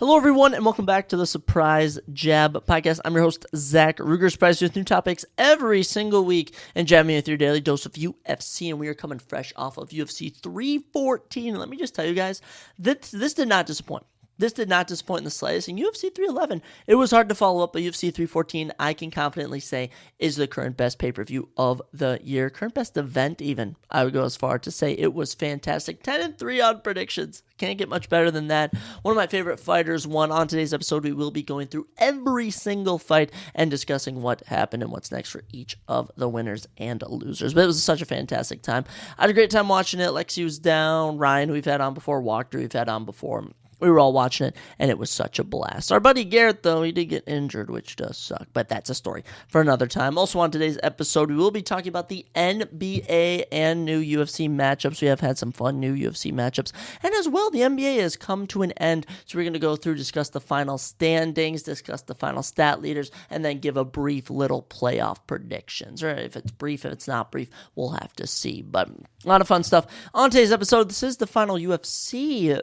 Hello, everyone, and welcome back to the Surprise Jab Podcast. I'm your host, Zach Ruger, surprised with new topics every single week and jabbing with your daily dose of UFC, and we are coming fresh off of UFC 314. Let me just tell you guys, this did not disappoint. This did not disappoint in the slightest. In UFC 311, it was hard to follow up, but UFC 314, I can confidently say, is the current best pay-per-view of the year. Current best event, even. I would go as far to say it was fantastic. 10-3 on predictions. Can't get much better than that. One of my favorite fighters won. On today's episode, we will be going through every single fight and discussing what happened and what's next for each of the winners and losers. But it was such a fantastic time. I had a great time watching it. Lexi was down. Ryan, who we've had on before. Walker, who we've had on before. We were all watching it, and it was such a blast. Our buddy Garrett, though, he did get injured, which does suck, but that's a story for another time. Also on today's episode, we will be talking about the NBA and new UFC matchups. We have had some fun new UFC matchups, and as well, the NBA has come to an end, so we're going to go through, discuss the final standings, discuss the final stat leaders, and then give a brief little playoff predictions. Or if it's brief, if it's not brief, we'll have to see, but a lot of fun stuff. On today's episode, this is the final UFC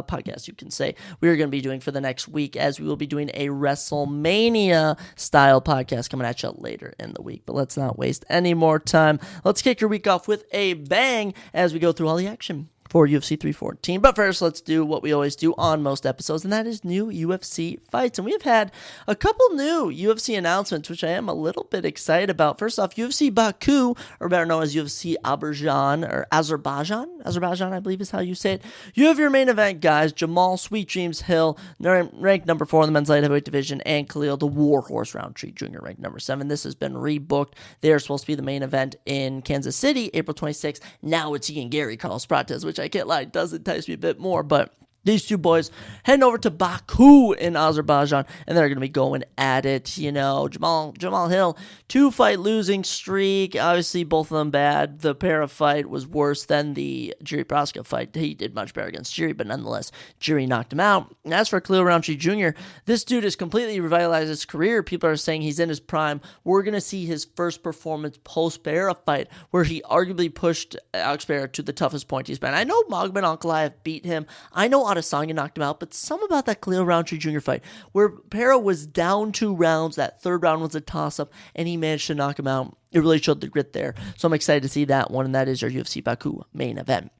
podcast, you can say, we are going to be doing for the next week, as we will be doing a WrestleMania style podcast coming at you later in the week. But let's not waste any more time. Let's kick your week off with a bang as we go through all the action for UFC 314. But first, let's do what we always do on most episodes, and that is new UFC fights. And we have had a couple new UFC announcements, which I am a little bit excited about. First off, UFC Baku, or better known as UFC Azerbaijan, I believe is how you say it. You have your main event guys, Jamal Sweet Dreams Hill, ranked number 4 in the men's light heavyweight division, and Khalil the Warhorse Roundtree Jr., ranked number 7. This has been rebooked. They are supposed to be the main event in Kansas City, April 26th. Now it's Ian Gary, Carlos Prates, which I can't lie, it does entice me a bit more, but these two boys heading over to Baku in Azerbaijan, and they're going to be going at it. You know, Jamal Hill, 2-fight losing streak. Obviously, both of them bad. The Para fight was worse than the Jiri Prochazka fight. He did much better against Jiri, but nonetheless, Jiri knocked him out. And as for Khalil Roundtree Jr., this dude has completely revitalized his career. People are saying he's in his prime. We're going to see his first performance post-Para fight, where he arguably pushed Alex Para to the toughest point he's been. I know Magomed Ankalaev beat him. I know Adesanya knocked him out, but some about that Khalil Roundtree Jr. fight, where Para was down 2 rounds, that third round was a toss-up, and he managed to knock him out. It really showed the grit there, so I'm excited to see that one, and that is our UFC Baku main event.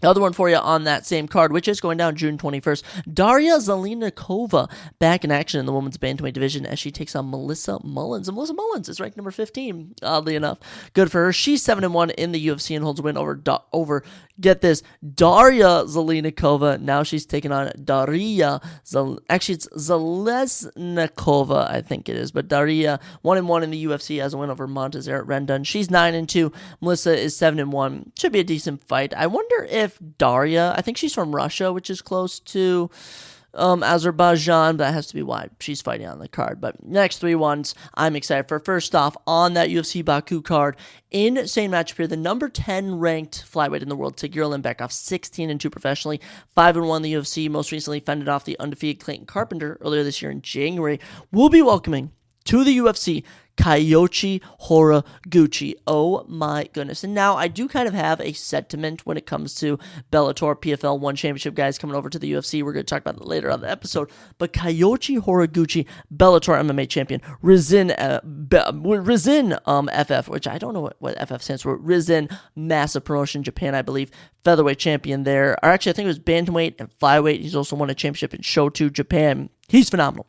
The other one for you on that same card, which is going down June 21st, Daria Zelenikova back in action in the women's bantamweight division as she takes on Melissa Mullins. And Melissa Mullins is ranked number 15, oddly enough. Good for her. She's 7-1 in the UFC and holds a win over get this, Daria Zelenikova. Now she's taking on actually it's Zalesnikova, I think it is, but Daria, 1-1 in the UFC, has a win over Montezert Rendon. She's 9-2. Melissa is 7-1. Should be a decent fight. I wonder if Daria, I think she's from Russia, which is close to Azerbaijan, but that has to be why she's fighting on the card. But next 3 ones I'm excited for. First off, on that UFC Baku card, insane matchup here. The number 10 ranked flyweight in the world, Tagir Ulanbekov, 16-2 professionally, 5-1 in the UFC, most recently fended off the undefeated Clayton Carpenter earlier this year in January, will be welcoming to the UFC Kyoji Horiguchi. Oh my goodness. And now I do kind of have a sentiment when it comes to Bellator PFL 1 Championship guys coming over to the UFC. We're going to talk about that later on the episode. But Kyoji Horiguchi, Bellator MMA champion, Rizin FF, which I don't know what FF stands for. Rizin, massive promotion, Japan, I believe. Featherweight champion there. Or actually, I think it was bantamweight and flyweight. He's also won a championship in Shoto, Japan. He's phenomenal.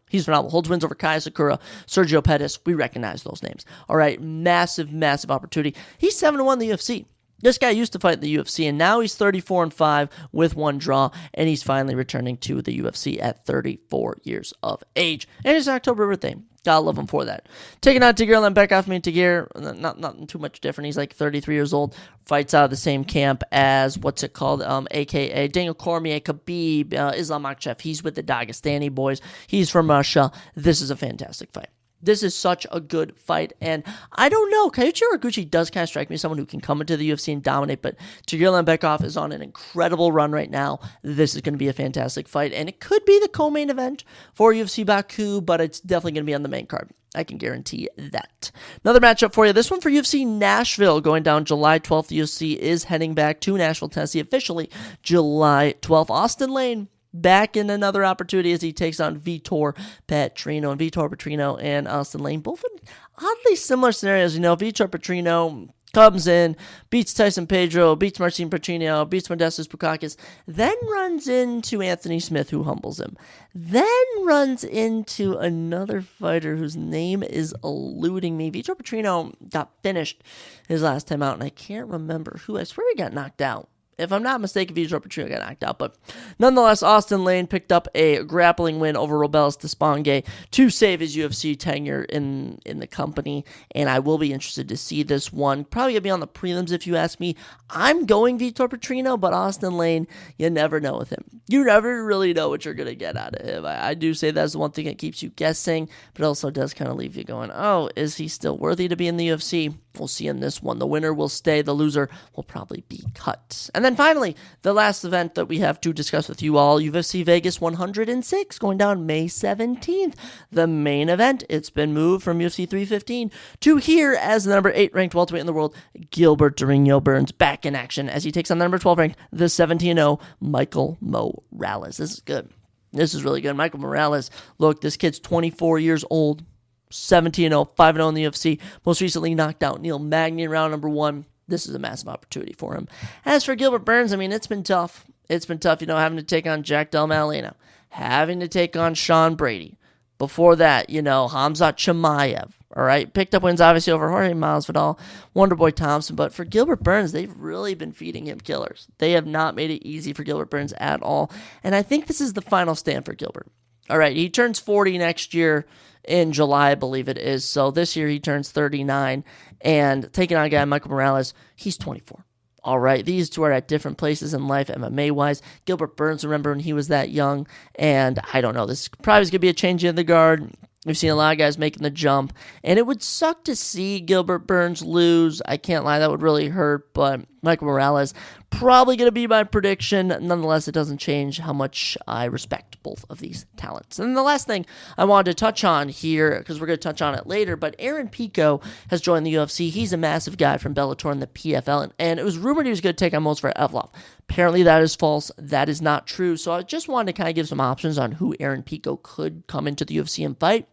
Holds wins over Kaya Sakura, Sergio Pettis. We recognize those names. All right, massive, massive opportunity. He's 7-1 in the UFC. This guy used to fight in the UFC, and now he's 34-5 with 1 draw, and he's finally returning to the UFC at 34 years of age. And it's October birthday. Gotta love him for that. Taking on Tagir Ulanbekov. Tagir, not too much different. He's like 33 years old. Fights out of the same camp as, a.k.a. Daniel Cormier, Khabib, Islam Makhachev. He's with the Dagestani boys. He's from Russia. This is a fantastic fight. This is such a good fight, and I don't know, Kyoji Horiguchi does kind of strike me as someone who can come into the UFC and dominate, but Tagir Ulanbekov is on an incredible run right now. This is going to be a fantastic fight, and it could be the co-main event for UFC Baku, but it's definitely going to be on the main card. I can guarantee that. Another matchup for you. This one for UFC Nashville going down July 12th. The UFC is heading back to Nashville, Tennessee officially July 12th. Austin Lane, back in another opportunity as he takes on Vitor Petrino. And Vitor Petrino and Austin Lane, both in oddly similar scenarios. Vitor Petrino comes in, beats Tyson Pedro, beats Marcin Petrino, beats Modestas Bukauskas, then runs into Anthony Smith, who humbles him. Then runs into another fighter whose name is eluding me. Vitor Petrino got finished his last time out, and I can't remember who. I swear he got knocked out. If I'm not mistaken, Vitor Petrino got knocked out. But nonetheless, Austin Lane picked up a grappling win over Robelis Despongay to save his UFC tenure in the company. And I will be interested to see this one. Probably going to be on the prelims if you ask me. I'm going Vitor Petrino, but Austin Lane, you never know with him. You never really know what you're going to get out of him. I do say that's the one thing that keeps you guessing, but also does kind of leave you going, oh, is he still worthy to be in the UFC? We'll see in this one. The winner will stay. The loser will probably be cut. And then finally, the last event that we have to discuss with you all, UFC Vegas 106, going down May 17th. The main event, it's been moved from UFC 315 to here as the number 8 ranked welterweight in the world, Gilbert Durinho Burns, back in action as he takes on the number 12 ranked, the 17-0 Michael Morales. This is good. This is really good. Michael Morales, look, this kid's 24 years old. 17-0, 5-0 in the UFC. Most recently knocked out Neil Magny in round number 1. This is a massive opportunity for him. As for Gilbert Burns, it's been tough. It's been tough, having to take on Jack Del Malena, having to take on Sean Brady. Before that, Hamzat Chimaev. All right, picked up wins obviously over Jorge Masvidal, Wonderboy Thompson, but for Gilbert Burns, they've really been feeding him killers. They have not made it easy for Gilbert Burns at all, and I think this is the final stand for Gilbert. All right, he turns 40 next year in July, I believe it is. So this year he turns 39, and taking on a guy, Michael Morales, he's 24. All right, these two are at different places in life, MMA-wise. Gilbert Burns, remember when he was that young, and I don't know, this probably is going to be a change in the guard. We've seen a lot of guys making the jump, and it would suck to see Gilbert Burns lose. I can't lie, that would really hurt, but Michael Morales, probably going to be my prediction. Nonetheless, it doesn't change how much I respect both of these talents. And the last thing I wanted to touch on here, because we're going to touch on it later, but Aaron Pico has joined the UFC. He's a massive guy from Bellator and the PFL, and it was rumored he was going to take on Movsar Evloev. Apparently that is false. That is not true. So I just wanted to kind of give some options on who Aaron Pico could come into the UFC and fight.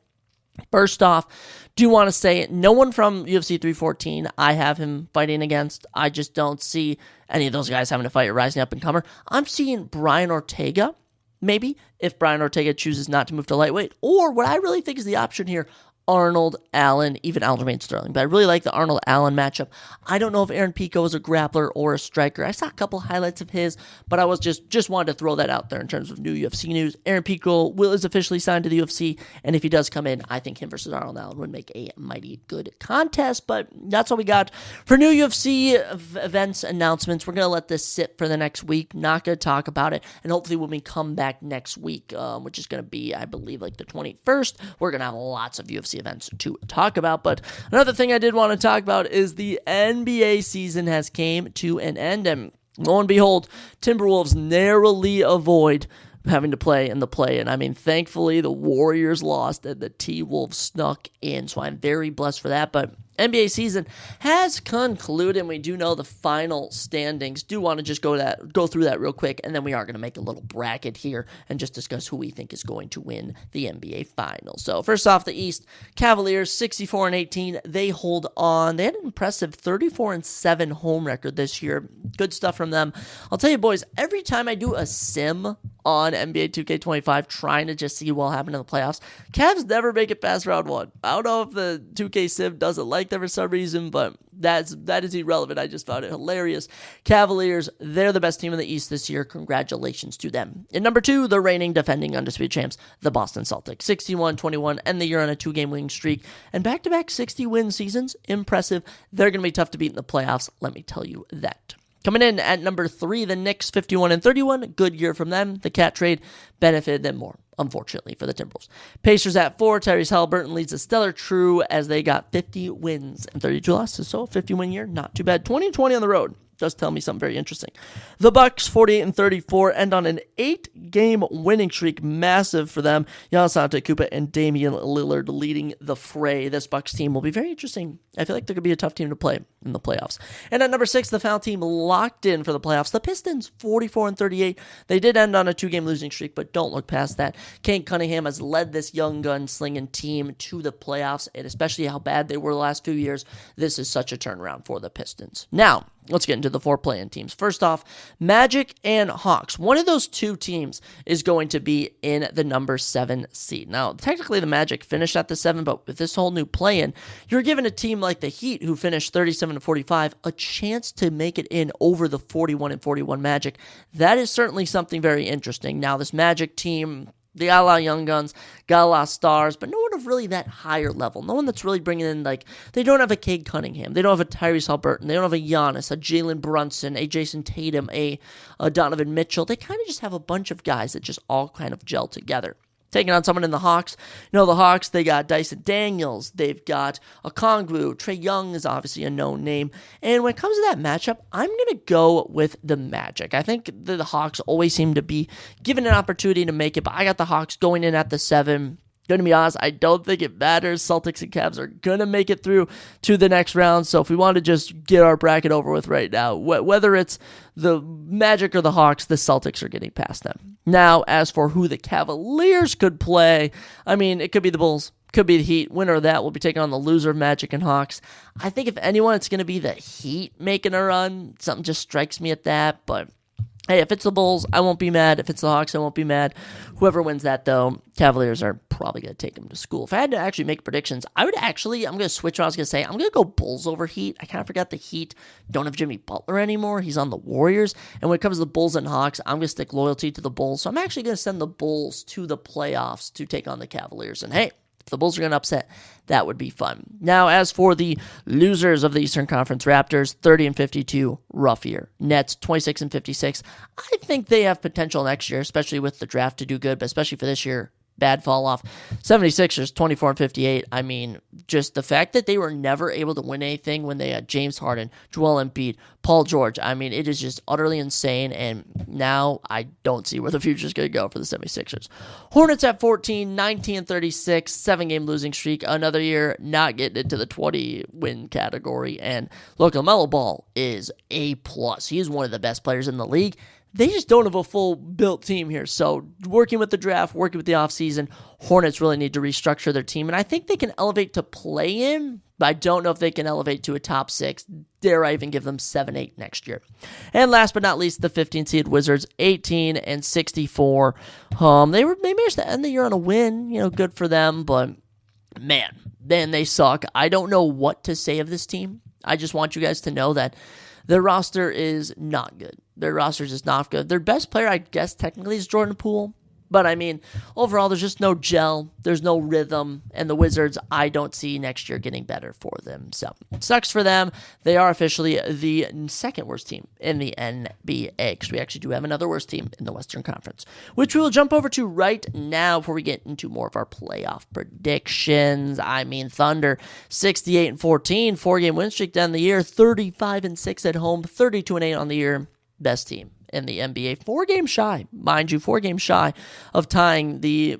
First off, do want to say no one from UFC 314 I have him fighting against. I just don't see any of those guys having to fight a rising up-and-comer. I'm seeing Brian Ortega, maybe, if Brian Ortega chooses not to move to lightweight. Or what I really think is the option here, Arnold Allen, even Aljamain Sterling. But I really like the Arnold Allen matchup. I don't know if Aaron Pico is a grappler or a striker. I saw a couple highlights of his, but I was just wanted to throw that out there in terms of new UFC news. Aaron Pico is officially signed to the UFC, and if he does come in, I think him versus Arnold Allen would make a mighty good contest. But that's all we got for new UFC events announcements. We're going to let this sit for the next week. Not going to talk about it, and hopefully when we come back next week, which is going to be, I believe, like the 21st, we're going to have lots of UFC events to talk about. But another thing I did want to talk about is the NBA season has came to an end, and lo and behold, Timberwolves narrowly avoid having to play in the play-in. Thankfully, the Warriors lost and the T-Wolves snuck in, so I'm very blessed for that. But NBA season has concluded, and we do know the final standings. Do want to just go through that real quick, and then we are going to make a little bracket here and just discuss who we think is going to win the NBA Finals. So first off, the East, Cavaliers 64-18. They hold on. They had an impressive 34-7 home record this year. Good stuff from them. I'll tell you, boys, every time I do a sim on NBA 2K25 trying to just see what will happen in the playoffs, Cavs never make it past round 1. I don't know if the 2K sim doesn't like them for some reason, but that is irrelevant. I just found it hilarious. Cavaliers, they're the best team in the East this year. Congratulations to them. In number 2, the reigning defending undisputed champs, the Boston Celtics. 61-21, end the year on a 2-game winning streak, and back-to-back 60-win seasons. Impressive. They're going to be tough to beat in the playoffs, let me tell you that. Coming in at number 3, the Knicks, 51-31. Good year from them. The Cat trade benefited them more, unfortunately, for the Timberwolves. Pacers at 4. Tyrese Halliburton leads a stellar crew as they got 50 wins and 32 losses. So, 50-win year, not too bad. 20-20 on the road. does tell me something very interesting. The Bucks, 48-34, end on an 8-game winning streak. Massive for them. Giannis Antetokounmpo and Damian Lillard leading the fray. This Bucks team will be very interesting. I feel like they're going to be a tough team to play in the playoffs. And at number 6, the final team locked in for the playoffs. The Pistons, 44-38. They did end on a 2-game losing streak, but don't look past that. Kane Cunningham has led this young gun-slinging team to the playoffs, and especially how bad they were the last few years, this is such a turnaround for the Pistons. Now, let's get into the 4 play-in teams. First off, Magic and Hawks. One of those 2 teams is going to be in the number 7 seed. Now, technically the Magic finished at the 7, but with this whole new play-in, you're giving a team like the Heat, who finished 37-45, a chance to make it in over the 41-41 Magic. That is certainly something very interesting. Now, this Magic team, they got a lot of young guns, got a lot of stars, but no one of really that higher level. No one that's really bringing in, like, they don't have a Cade Cunningham. They don't have a Tyrese Haliburton. They don't have a Giannis, a Jalen Brunson, a Jason Tatum, a Donovan Mitchell. They kind of just have a bunch of guys that just all kind of gel together. Taking on someone in the Hawks. The Hawks, they got Dyson Daniels. They've got Okongwu. Trae Young is obviously a known name. And when it comes to that matchup, I'm going to go with the Magic. I think the Hawks always seem to be given an opportunity to make it, but I got the Hawks going in at the 7. Going to be honest, I don't think it matters. Celtics and Cavs are going to make it through to the next round. So if we want to just get our bracket over with right now, whether it's the Magic or the Hawks, the Celtics are getting past them. Now, as for who the Cavaliers could play, I mean, it could be the Bulls, could be the Heat. Winner of that will be taking on the loser of Magic and Hawks. I think if anyone, it's going to be the Heat making a run. Something just strikes me at that, but hey, if it's the Bulls, I won't be mad. If it's the Hawks, I won't be mad. Whoever wins that, though, Cavaliers are probably going to take them to school. If I had to actually make predictions, I'm going to switch what I was going to say. I'm going to go Bulls over Heat. I kind of forgot the Heat don't have Jimmy Butler anymore. He's on the Warriors. And when it comes to the Bulls and Hawks, I'm going to stick loyalty to the Bulls. So I'm actually going to send the Bulls to the playoffs to take on the Cavaliers. And hey, if the Bulls are going to upset, that would be fun. Now, as for the losers of the Eastern Conference, Raptors, 30-52, rough year. Nets, 26-56. I think they have potential next year, especially with the draft to do good, but especially for this year, bad fall off. 76ers, 24-58. I mean, just the fact that they were never able to win anything when they had James Harden, Joel Embiid, Paul George. I mean, it is just utterly insane, and now I don't see where the future is going to go for the 76ers. Hornets at 14, 19-36, 7-game losing streak. Another year not getting into the 20-win category. And look, LaMelo Ball is A+. He is one of the best players in the league. They just don't have a full-built team here. So working with the draft, working with the offseason, Hornets really need to restructure their team. And I think they can elevate to play-in, but I don't know if they can elevate to a top 6. Dare I even give them 7-8 next year. And last but not least, the 15-seed Wizards, 18-64. They managed to end the year on a win. Good for them. But, man, they suck. I don't know what to say of this team. I just want you guys to know that their roster is not good. Their roster is just not good. Their best player, I guess, technically is Jordan Poole. But, I mean, overall, there's just no gel. There's no rhythm. And the Wizards, I don't see next year getting better for them. So, it sucks for them. They are officially the second worst team in the NBA. Because we actually do have another worst team in the Western Conference, which we will jump over to right now before we get into more of our playoff predictions. I mean, Thunder, 68-14, 4-game win streak down the year, 35-6 at home, 32-8 on the year. Best team in the NBA. 4 games shy, mind you, 4 games shy of tying the,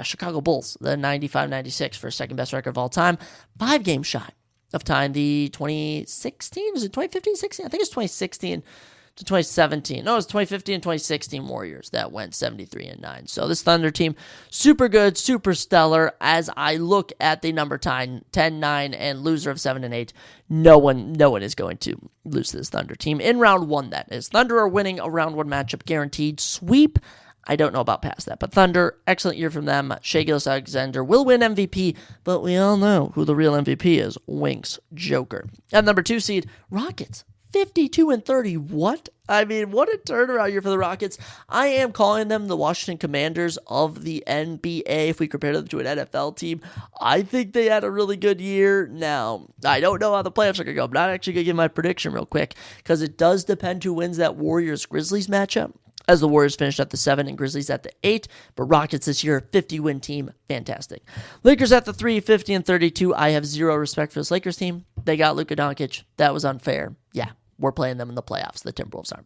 Chicago Bulls, the 95-96 for second best record of all time. 5 games shy of tying the 2016, was it 2015-16? I think it's 2016 to 2017. No, it was 2015 and 2016 Warriors that went 73-9. So this Thunder team, super good, super stellar. As I look at the number 10-9 and loser of 7-8, no one is going to lose to this Thunder team in round 1. That is, Thunder are winning a round 1 matchup guaranteed. Sweep, I don't know about past that, but Thunder, excellent year from them. Shai Gilgeous-Alexander will win MVP, but we all know who the real MVP is: Winks Joker. At number 2 seed, Rockets. 52-30. What? I mean, what a turnaround year for the Rockets. I am calling them the Washington Commanders of the NBA if we compare them to an NFL team. I think they had a really good year. Now, I don't know how the playoffs are going to go. I'm not actually going to give my prediction real quick because it does depend who wins that Warriors-Grizzlies matchup. as the Warriors finished at the 7 and Grizzlies at the 8. But Rockets this year, 50-win team, fantastic. Lakers at the 3, 50 and 32. I have zero respect for this Lakers team. They got Luka Doncic. That was unfair. Yeah, we're playing them in the playoffs. The Timberwolves are.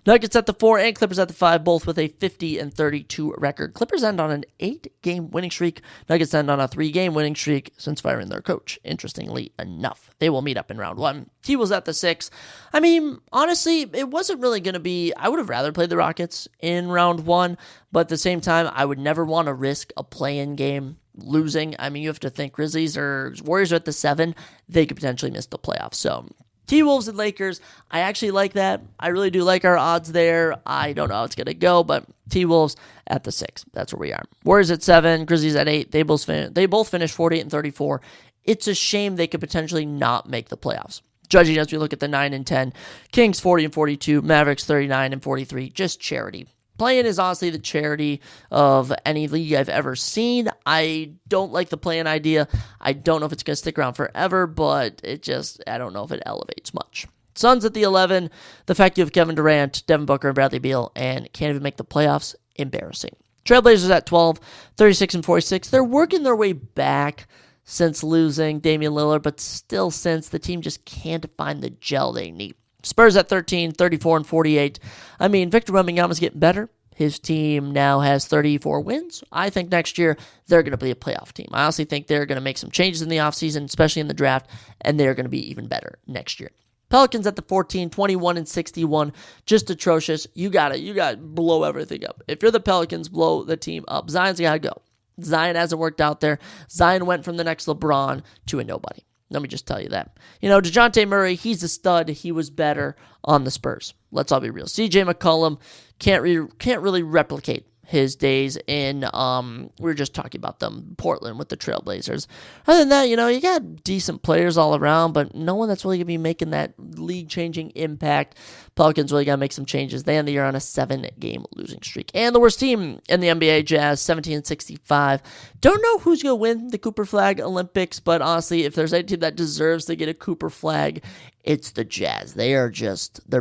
Nuggets at the 4 and Clippers at the 5, both with a 50 and 32 record. Clippers end on an 8-game winning streak. Nuggets end on a 3-game winning streak since firing their coach, interestingly enough. They will meet up in round 1. T-Wolves at the 6. I mean, honestly, it wasn't really going to be... I would have rather played the Rockets in round 1, but at the same time, I would never want to risk a play-in game losing. I mean, you have to think Grizzlies or Warriors are at the 7. They could potentially miss the playoffs. So T-Wolves and Lakers, I actually like that. I really do like our odds there. I don't know how it's going to go, but T-Wolves at the 6. That's where we are. Warriors at 7, Grizzlies at 8. They both finished 48 and 34. It's a shame they could potentially not make the playoffs. Judging as we look at the 9 and 10, Kings 40 and 42, Mavericks 39 and 43, just charity. Play-in is honestly the charity of any league I've ever seen. I don't like the play-in idea. I don't know if it's going to stick around forever, but I don't know if it elevates much. Suns at the 11, the fact you have Kevin Durant, Devin Booker, and Bradley Beal, and can't even make the playoffs, embarrassing. Trailblazers at 12, 36 and 46. They're working their way back since losing Damian Lillard, but still since the team just can't find the gel they need. Spurs at 13, 34 and 48. I mean, Victor Wembanyama's getting better. His team now has 34 wins. I think next year they're going to be a playoff team. I honestly think they're going to make some changes in the offseason, especially in the draft, and they're going to be even better next year. Pelicans at the 14, 21 and 61. Just atrocious. You got to blow everything up. If you're the Pelicans, blow the team up. Zion's got to go. Zion hasn't worked out there. Zion went from the next LeBron to a nobody. Let me just tell you that. DeJounte Murray, he's a stud. He was better on the Spurs. Let's all be real. CJ McCollum can't really replicate his days in, we were just talking about them, Portland with the Trailblazers. Other than that, you got decent players all around, but no one that's really going to be making that league-changing impact. Pelicans really got to make some changes. They end the year on a 7-game losing streak. And the worst team in the NBA, Jazz, 17 and 65. Don't know who's going to win the Cooper Flag Olympics, but honestly, if there's any team that deserves to get a Cooper Flag, it's the Jazz. They're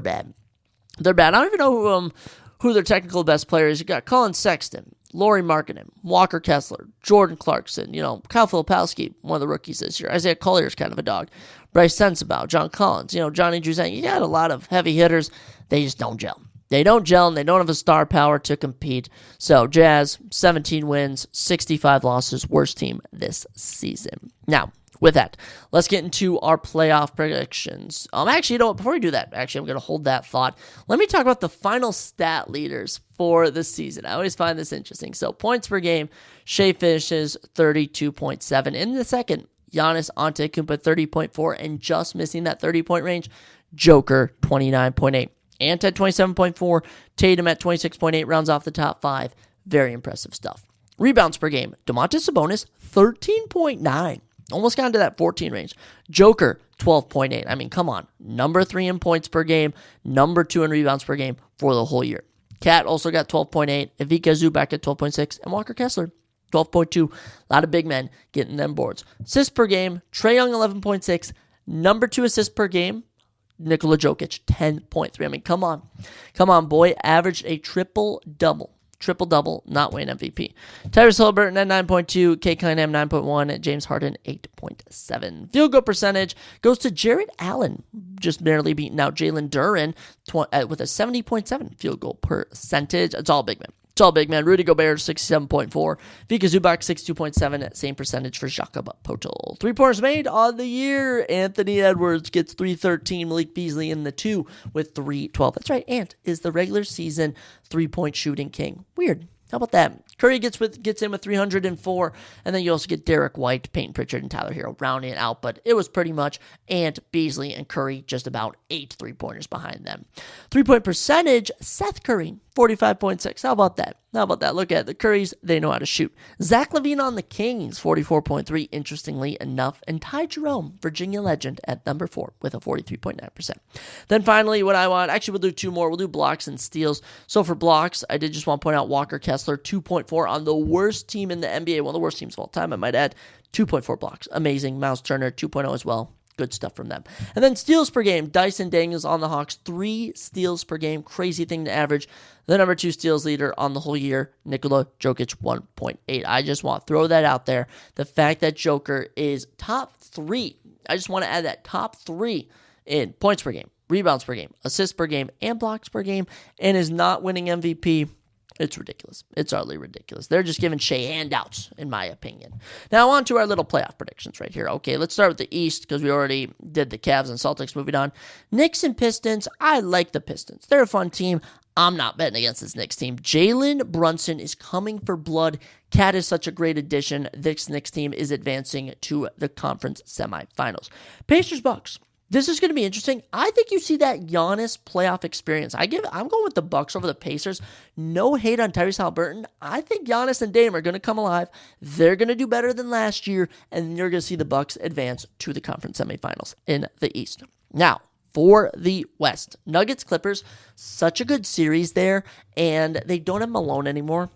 bad. They're bad. I don't even know who their technical best players. You got Colin Sexton, Lauri Markkanen, Walker Kessler, Jordan Clarkson, Kyle Filipowski, one of the rookies this year. Isaiah Collier's kind of a dog. Bryce Sensabaugh, John Collins, Johnny Juzang. You got a lot of heavy hitters. They just don't gel. They don't gel, and they don't have a star power to compete. So, Jazz, 17 wins, 65 losses, worst team this season. Now, with that, let's get into our playoff predictions. Actually, before we do that, I'm going to hold that thought. Let me talk about the final stat leaders for the season. I always find this interesting. So, points per game, Shea finishes 32.7. In the second, Giannis Antetokounmpo 30.4, and just missing that 30-point range, Joker 29.8. Ant at 27.4, Tatum at 26.8 rounds off the top 5. Very impressive stuff. Rebounds per game, Domantas Sabonis 13.9. Almost got into that 14 range. Joker, 12.8. I mean, come on. Number 3 in points per game. Number 2 in rebounds per game for the whole year. Cat also got 12.8. Ivica Zubac at 12.6. And Walker Kessler, 12.2. A lot of big men getting them boards. Assists per game. Trae Young, 11.6. Number 2 assists per game. Nikola Jokic, 10.3. I mean, come on. Come on, boy. Averaged a triple-double. Triple-double, not winning MVP. Tyrese Haliburton at 9.2, Kate Cunningham 9.1, James Harden 8.7. Field goal percentage goes to Jarrett Allen, just barely beating out Jalen Duren with a 70.7 field goal percentage. It's all big men. It's all big man. Rudy Gobert 67.4, Vika Zubac 62.7, same percentage for Jakob Poeltl. 3-pointers made on the year. Anthony Edwards gets 313. Malik Beasley in the 2 with 312. That's right. Ant is the regular season 3-point shooting king. Weird. How about that? Curry gets in with 304, and then you also get Derek White, Peyton Pritchard, and Tyler Hero rounding it out, but it was pretty much Ant, Beasley, and Curry just about 8 3-pointers behind them. 3-point percentage, Seth Curry, 45.6. How about that? Look at the Currys. They know how to shoot. Zach LaVine on the Kings, 44.3, interestingly enough. And Ty Jerome, Virginia legend, at number 4 with a 43.9%. Then finally, what I want, actually we'll do 2 more. We'll do blocks and steals. So for blocks, I did just want to point out Walker Kessler, 2.4 on the worst team in the NBA. One of the worst teams of all time, I might add. 2.4 blocks. Amazing. Miles Turner, 2.0 as well. Good stuff from them. And then steals per game. Dyson Daniels on the Hawks, 3 steals per game. Crazy thing to average. The number 2 steals leader on the whole year, Nikola Jokic, 1.8. I just want to throw that out there. The fact that Joker is top 3. I just want to add that top 3 in points per game, rebounds per game, assists per game, and blocks per game, and is not winning MVP. It's ridiculous. It's utterly ridiculous. They're just giving Shea handouts, in my opinion. Now, on to our little playoff predictions right here. Okay, let's start with the East, because we already did the Cavs and Celtics. Moving on. Knicks and Pistons. I like the Pistons. They're a fun team. I'm not betting against this Knicks team. Jalen Brunson is coming for blood. Cat is such a great addition. This Knicks team is advancing to the conference semifinals. Pacers Bucks. This is going to be interesting. I think you see that Giannis playoff experience. I'm going with the Bucks over the Pacers. No hate on Tyrese Haliburton. I think Giannis and Dame are going to come alive. They're going to do better than last year, and you're going to see the Bucks advance to the conference semifinals in the East. Now, for the West, Nuggets Clippers, such a good series there, and they don't have Malone anymore,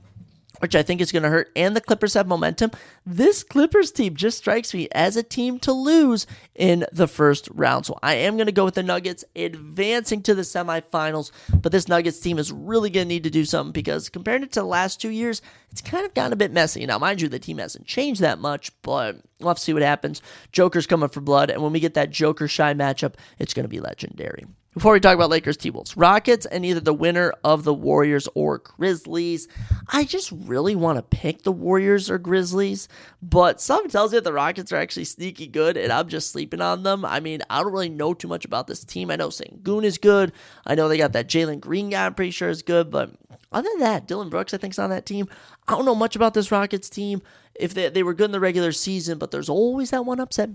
which I think is going to hurt, and the Clippers have momentum. This Clippers team just strikes me as a team to lose in the first round. So I am going to go with the Nuggets advancing to the semifinals, but this Nuggets team is really going to need to do something because compared it to the last 2 years, it's kind of gotten a bit messy. Now, mind you, the team hasn't changed that much, but we'll have to see what happens. Joker's coming for blood, and when we get that Joker-Shy matchup, it's going to be legendary. Before we talk about Lakers, T-Wolves, Rockets, and either the winner of the Warriors or Grizzlies. I just really want to pick the Warriors or Grizzlies, but something tells me that the Rockets are actually sneaky good, and I'm just sleeping on them. I mean, I don't really know too much about this team. I know Sengun is good. I know they got that Jalen Green guy I'm pretty sure is good, but other than that, Dylan Brooks, I think, is on that team. I don't know much about this Rockets team. If they were good in the regular season, but there's always that one upset.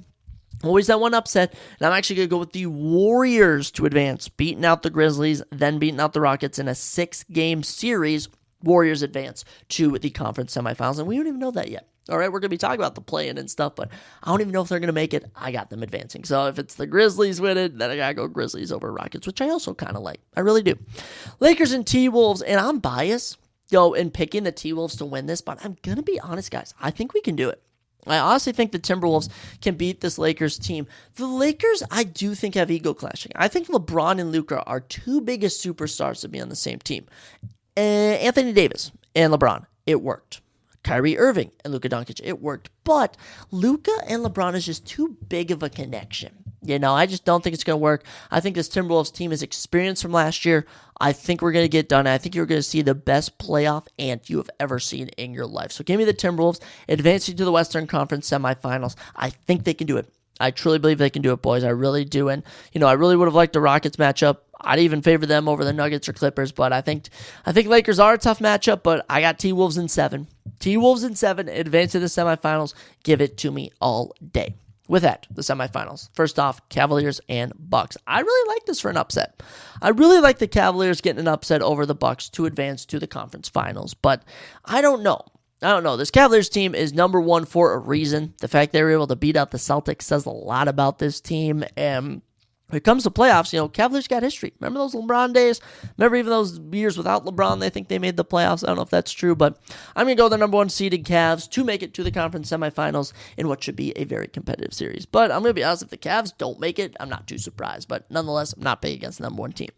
Always that one upset, and I'm actually going to go with the Warriors to advance, beating out the Grizzlies, then beating out the Rockets in a 6-game series. Warriors advance to the conference semifinals, and we don't even know that yet. All right, we're going to be talking about the play-in and stuff, but I don't even know if they're going to make it. I got them advancing. So if it's the Grizzlies win it, then I got to go Grizzlies over Rockets, which I also kind of like. I really do. Lakers and T-Wolves, and I'm biased, in picking the T-Wolves to win this, but I'm going to be honest, guys. I think we can do it. I honestly think the Timberwolves can beat this Lakers team. The Lakers, I do think, have ego clashing. I think LeBron and Luka are two biggest superstars to be on the same team. Anthony Davis and LeBron, it worked. Kyrie Irving and Luka Doncic, it worked. But Luka and LeBron is just too big of a connection. I just don't think it's going to work. I think this Timberwolves team is experienced from last year. I think we're going to get done. I think you're going to see the best playoff ant you have ever seen in your life. So give me the Timberwolves advancing to the Western Conference semifinals. I think they can do it. I truly believe they can do it, boys. I really do. And, I really would have liked the Rockets matchup. I'd even favor them over the Nuggets or Clippers, but I think Lakers are a tough matchup, but I got T-Wolves in 7. T-Wolves in 7, advance to the semifinals. Give it to me all day. With that, the semifinals. First off, Cavaliers and Bucks. I really like this for an upset. I really like the Cavaliers getting an upset over the Bucks to advance to the conference finals, but I don't know. This Cavaliers team is number 1 for a reason. The fact they were able to beat out the Celtics says a lot about this team, and when it comes to playoffs, Cavaliers got history. Remember those LeBron days? Remember even those years without LeBron, they think they made the playoffs? I don't know if that's true, but I'm going to go with the number 1 seeded Cavs to make it to the conference semifinals in what should be a very competitive series. But I'm going to be honest, if the Cavs don't make it, I'm not too surprised. But nonetheless, I'm not paying against the number 1 team.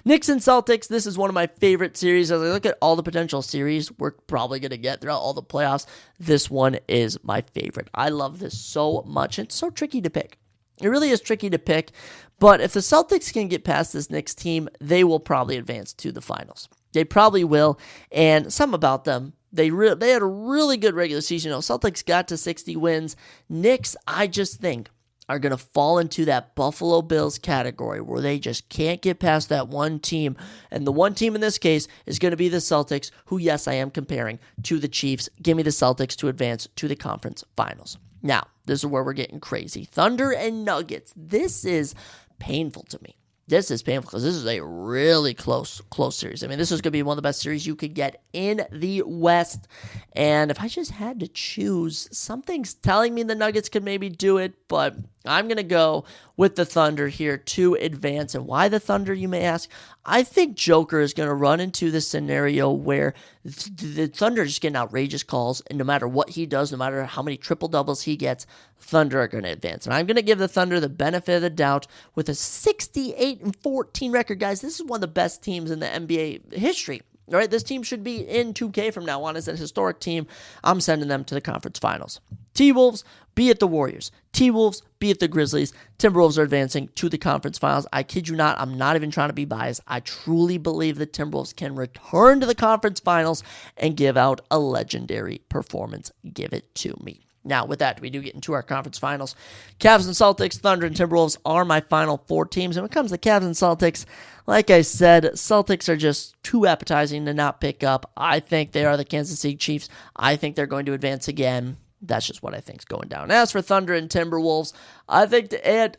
Knicks and Celtics, this is one of my favorite series. As I look at all the potential series we're probably going to get throughout all the playoffs, this one is my favorite. I love this so much. It's so tricky to pick. It really is tricky to pick, but if the Celtics can get past this Knicks team, they will probably advance to the finals. They probably will, and some about them, they had a really good regular season. Celtics got to 60 wins. Knicks, I just think, are going to fall into that Buffalo Bills category where they just can't get past that one team, and the one team in this case is going to be the Celtics, who, yes, I am comparing to the Chiefs. Give me the Celtics to advance to the conference finals. Now, this is where we're getting crazy. Thunder and Nuggets. This is painful to me. This is painful because this is a really close series. I mean, this is going to be one of the best series you could get in the West. And if I just had to choose, something's telling me the Nuggets could maybe do it, but I'm going to go with the Thunder here to advance. And why the Thunder, you may ask? I think Joker is going to run into this scenario where the Thunder are just getting outrageous calls, and no matter what he does, no matter how many triple doubles he gets, Thunder are going to advance. And I'm going to give the Thunder the benefit of the doubt with a 68-14 record. Guys, this is one of the best teams in the NBA history. All right, this team should be in 2K from now on as a historic team. I'm sending them to the conference finals. T-Wolves, be it the Warriors. T-Wolves, be it the Grizzlies. Timberwolves are advancing to the conference finals. I kid you not, I'm not even trying to be biased. I truly believe the Timberwolves can return to the conference finals and give out a legendary performance. Give it to me. Now, with that, we do get into our conference finals. Cavs and Celtics, Thunder and Timberwolves are my final 4 teams. And when it comes to Cavs and Celtics, like I said, Celtics are just too appetizing to not pick up. I think they are the Kansas City Chiefs. I think they're going to advance again. That's just what I think is going down. As for Thunder and Timberwolves, I think Ant's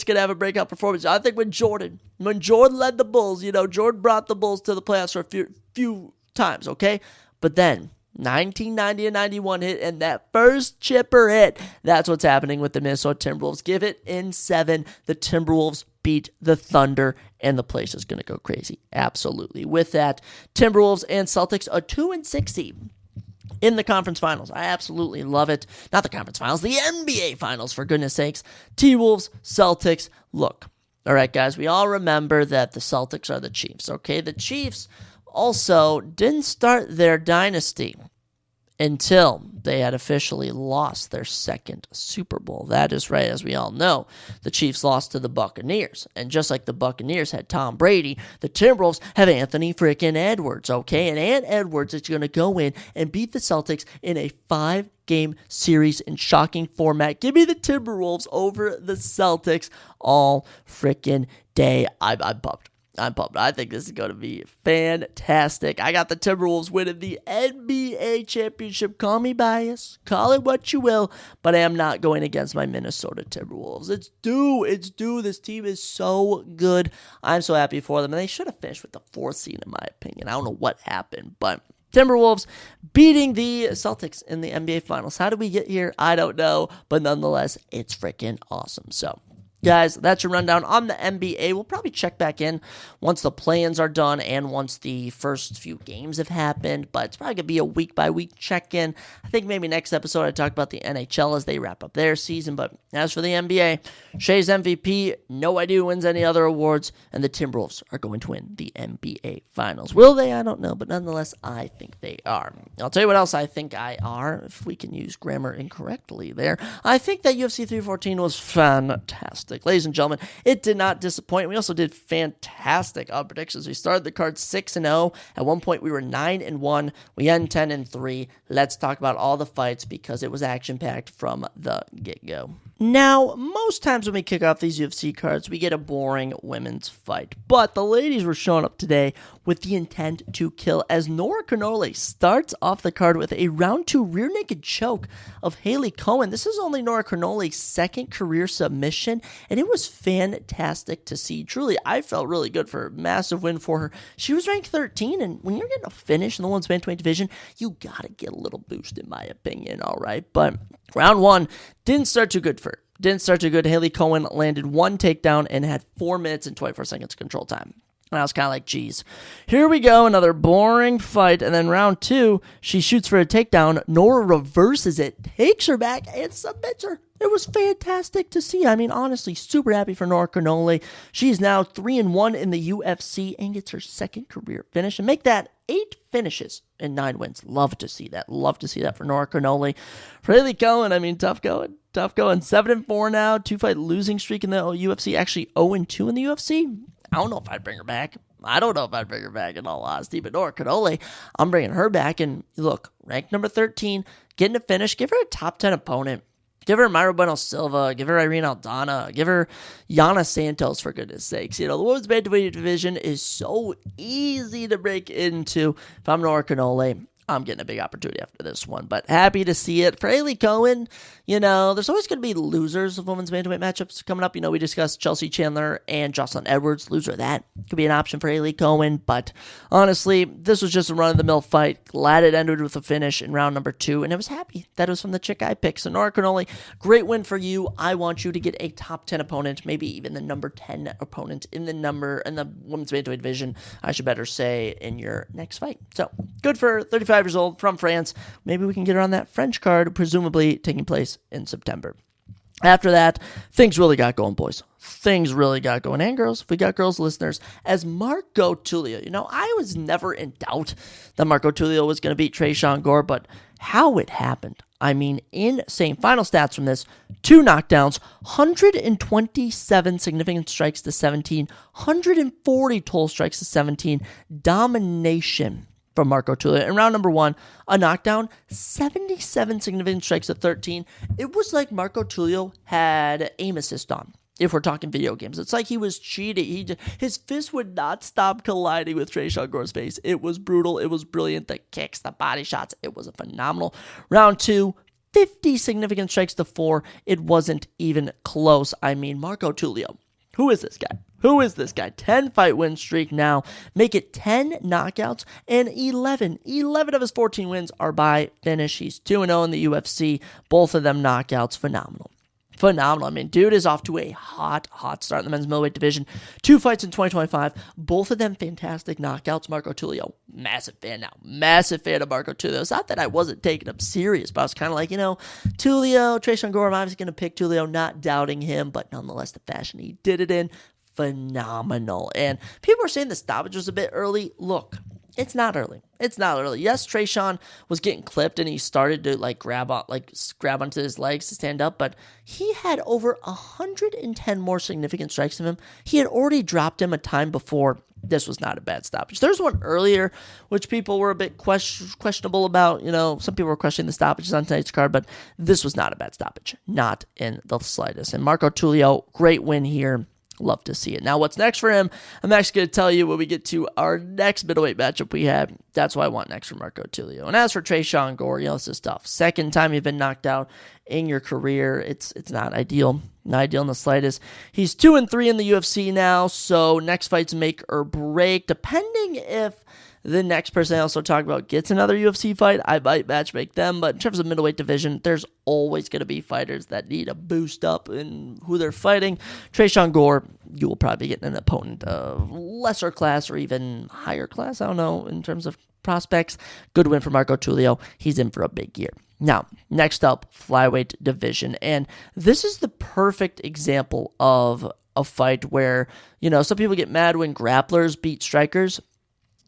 going to have a breakout performance. I think when Jordan led the Bulls, Jordan brought the Bulls to the playoffs for a few times, okay? But then 1990 and 91 hit, and that first chipper hit. That's what's happening with the Minnesota Timberwolves. Give it in 7. The Timberwolves beat the Thunder, and the place is going to go crazy. Absolutely. With that, Timberwolves and Celtics, a 2-6 seed in the conference finals. I absolutely love it. Not the conference finals, the NBA finals, for goodness sakes. T-Wolves, Celtics. Look, all right, guys, we all remember that the Celtics are the Chiefs, okay? The Chiefs also didn't start their dynasty until they had officially lost their second Super Bowl. That is right, as we all know. The Chiefs lost to the Buccaneers. And just like the Buccaneers had Tom Brady, the Timberwolves have Anthony freaking Edwards, okay? And Ant Edwards is going to go in and beat the Celtics in a 5-game series in shocking format. Give me the Timberwolves over the Celtics all freaking day. I'm pumped. I think this is going to be fantastic. I got the Timberwolves winning the NBA championship. Call me biased. Call it what you will. But I am not going against my Minnesota Timberwolves. It's due. It's due. This team is so good. I'm so happy for them. And they should have finished with the 4th seed, in my opinion. I don't know what happened. But Timberwolves beating the Celtics in the NBA Finals. How did we get here? I don't know. But nonetheless, it's freaking awesome. So, guys, that's your rundown on the NBA. We'll probably check back in once the play-ins are done and once the first few games have happened, but it's probably going to be a week-by-week check-in. I think maybe next episode I talk about the NHL as they wrap up their season, but as for the NBA, Shea's MVP, no idea who wins any other awards, and the Timberwolves are going to win the NBA Finals. Will they? I don't know, but nonetheless, I think they are. I'll tell you what else I think I are, if we can use grammar incorrectly there. I think that UFC 314 was fantastic. Ladies and gentlemen, it did not disappoint. We also did fantastic predictions. We started the card 6-0. At one point, we were 9-1. We end 10-3. Let's talk about all the fights because it was action-packed from the get-go. Now, most times when we kick off these UFC cards, we get a boring women's fight. But the ladies were showing up today with the intent to kill as Nora Canole starts off the card with a round 2 rear naked choke of Haley Cohen. This is only Nora Canole's second career submission, and it was fantastic to see. Truly, I felt really good for her. Massive win for her. She was ranked 13, and when you're getting a finish in the women's bantamweight division, you gotta get a little boost, in my opinion, all right? But round 1 didn't start too good for her. Didn't start too good. Haley Cohen landed 1 takedown and had 4 minutes and 24 seconds control time. And I was kind of like, geez, here we go, another boring fight. And then round 2, she shoots for a takedown. Nora reverses it, takes her back, and submits her. It was fantastic to see. I mean, honestly, super happy for Nora Canole. She's now 3-1 in the UFC and gets her second career finish. And make that 8 finishes and 9 wins. Love to see that. Love to see that for Nora Canole. For Haley Cohen, I mean, tough going. 7-4 now. 2-fight losing streak in the UFC. Actually 0-2 in the UFC. I don't know if I'd bring her back. I don't know if I'd bring her back, in all honesty. But Nora Canole, I'm bringing her back. And look, ranked number 13, getting a finish. Give her a top 10 opponent. Give her Mayra Bueno Silva. Give her Irene Aldana. Give her Yana Santos, for goodness sakes. You know, the women's bantamweight division is so easy to break into. If I'm Nora Canole, I'm getting a big opportunity after this one, but happy to see it. For Haley Cohen, there's always going to be losers of women's bantamweight matchups coming up. We discussed Chelsea Chandler and Jocelyn Edwards. Loser of that could be an option for Haley Cohen, but honestly, this was just a run-of-the-mill fight. Glad it ended with a finish in round number 2, and I was happy that it was from the chick I picked. So Nora Cannoli, great win for you. I want you to get a top 10 opponent, maybe even the number 10 opponent in the women's bantamweight division, I should better say, in your next fight. So good for 35 years old from France. Maybe we can get her on that French card, presumably taking place in September. After that, things really got going, boys. Things really got going. And girls, if we got girls listeners, as Marco Tulio, I was never in doubt that Marco Tulio was going to beat Tresean Gore, but how it happened, insane. Final stats from this: 2 knockdowns, 127 significant strikes to 17, 140 total strikes to 17, domination from Marco Tulio. In round number 1, a knockdown, 77 significant strikes to 13. It was like Marco Tulio had aim assist on, if we're talking video games. It's like he was cheating. His fist would not stop colliding with Tresean Gore's face. It was brutal. It was brilliant. The kicks, the body shots, it was a phenomenal. Round 2, 50 significant strikes to 4. It wasn't even close. Marco Tulio. Who is this guy? 10-fight win streak now. Make it 10 knockouts, and 11 of his 14 wins are by finish. He's 2-0 in the UFC. Both of them knockouts. Phenomenal. Dude is off to a hot start in the men's middleweight division. 2 fights in 2025. Both of them fantastic knockouts. Marco Tulio, massive fan now. Massive fan of Marco Tulio. It's not that I wasn't taking him serious, but I was kind of like, Tulio, Tresean Gore, I'm obviously going to pick Tulio, not doubting him, but nonetheless, the fashion he did it in, phenomenal. And people are saying the stoppage was a bit early. Look, it's not early. Yes, Tresean was getting clipped and he started to grab onto his legs to stand up, but he had over 110 more significant strikes than him. He had already dropped him a time before. This was not a bad stoppage. There's one earlier, which people were a bit questionable about. Some people were questioning the stoppages on tonight's card, but this was not a bad stoppage. Not in the slightest. And Marco Tulio, great win here. Love to see it. Now, what's next for him? I'm actually going to tell you when we get to our next middleweight matchup we have. That's what I want next for Marco Tulio. And as for Tresean Gore, this is tough. Second time you've been knocked out in your career. It's not ideal. Not ideal in the slightest. He's 2-3 in the UFC now, so next fight's make or break. Depending if the next person I also talk about gets another UFC fight, I might matchmake them. But in terms of middleweight division, there's always going to be fighters that need a boost up in who they're fighting. Tresean Gore, you will probably get an opponent of lesser class or even higher class. I don't know, in terms of prospects. Good win for Marco Tulio. He's in for a big year. Now, next up, flyweight division. And this is the perfect example of a fight where, some people get mad when grapplers beat strikers.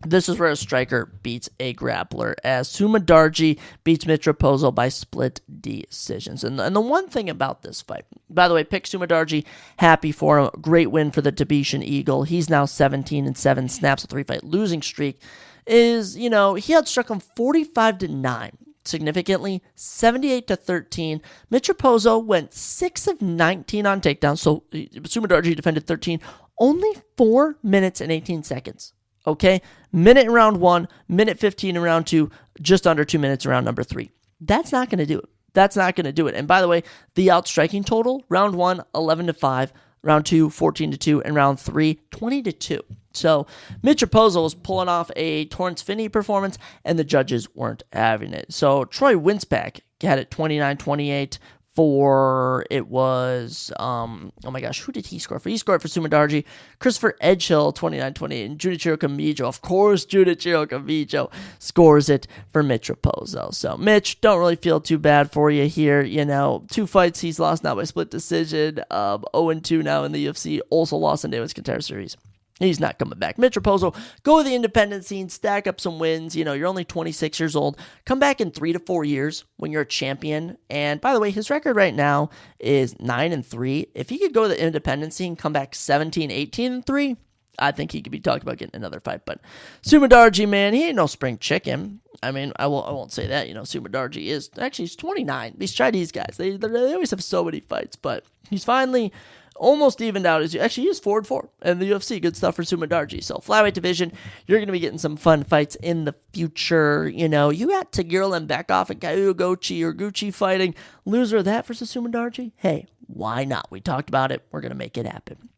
This is where a striker beats a grappler, as Sumadarji beats Mitch Raposo by split decisions. And the one thing about this fight, by the way, pick Sumadarji, happy for him. Great win for the Tibetian Eagle. He's now 17-7, snaps a 3-fight losing streak. He had struck him 45-9. Significantly, 78-13. Mitch Raposo went 6 of 19 on takedowns, so Sumadarji defended 13. Only 4 minutes and 18 seconds. Okay, minute in round 1, minute 15 in round 2, just under 2 minutes in round number 3. That's not going to do it. And by the way, the outstriking total, round 1, 11-5, round 2, 14-2, and round 3, 20-2. So Mitch Raposo was pulling off a Torrance Finney performance, and the judges weren't having it. So Troy Winspack had it 29-28. It was, who did he score for? He scored for Sumadarji. Christopher Edgehill, 29-28. And Junichiro Kamijo, of course, Junichiro Kamijo scores it for Mitch Raposo. So, Mitch, don't really feel too bad for you here. 2 fights he's lost now by split decision. 0-2 now in the UFC. Also lost in Davis Contender Series. He's not coming back. Mitch Raposo, go to the independent scene, stack up some wins. You're only 26 years old. Come back in 3 to 4 years when you're a champion. And by the way, his record right now is 9-3. If he could go to the independent scene, come back 17-18-3, I think he could be talking about getting another fight. But Sumadarji, man, he ain't no spring chicken. I won't say that. Sumadarji he's 29. These Chinese guys, they always have so many fights, but he's finally almost evened out. Actually, he is 4-4 in the UFC. Good stuff for Sumandarji. So flyweight division, you're going to be getting some fun fights in the future. You got Tagirl and Bekov and Kyu Gochi or Gucci fighting. Loser of that versus Sumandarji? Hey, why not? We talked about it. We're going to make it happen.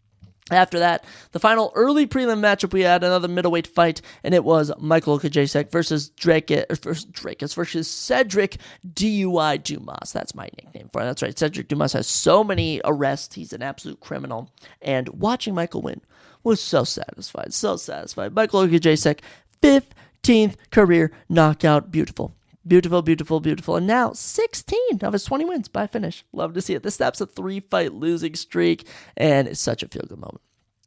After that, the final early prelim matchup, we had another middleweight fight, and it was Michael Okajacek versus Cedric DUI Dumas. That's my nickname for it. That's right. Cedric Dumas has so many arrests. He's an absolute criminal. And watching Michael win was so satisfied. So satisfied. Michael Okajacek, 15th career knockout. Beautiful. Beautiful, beautiful, beautiful. And now 16 of his 20 wins by finish. Love to see it. This snaps a 3-fight losing streak, and it's such a feel-good moment.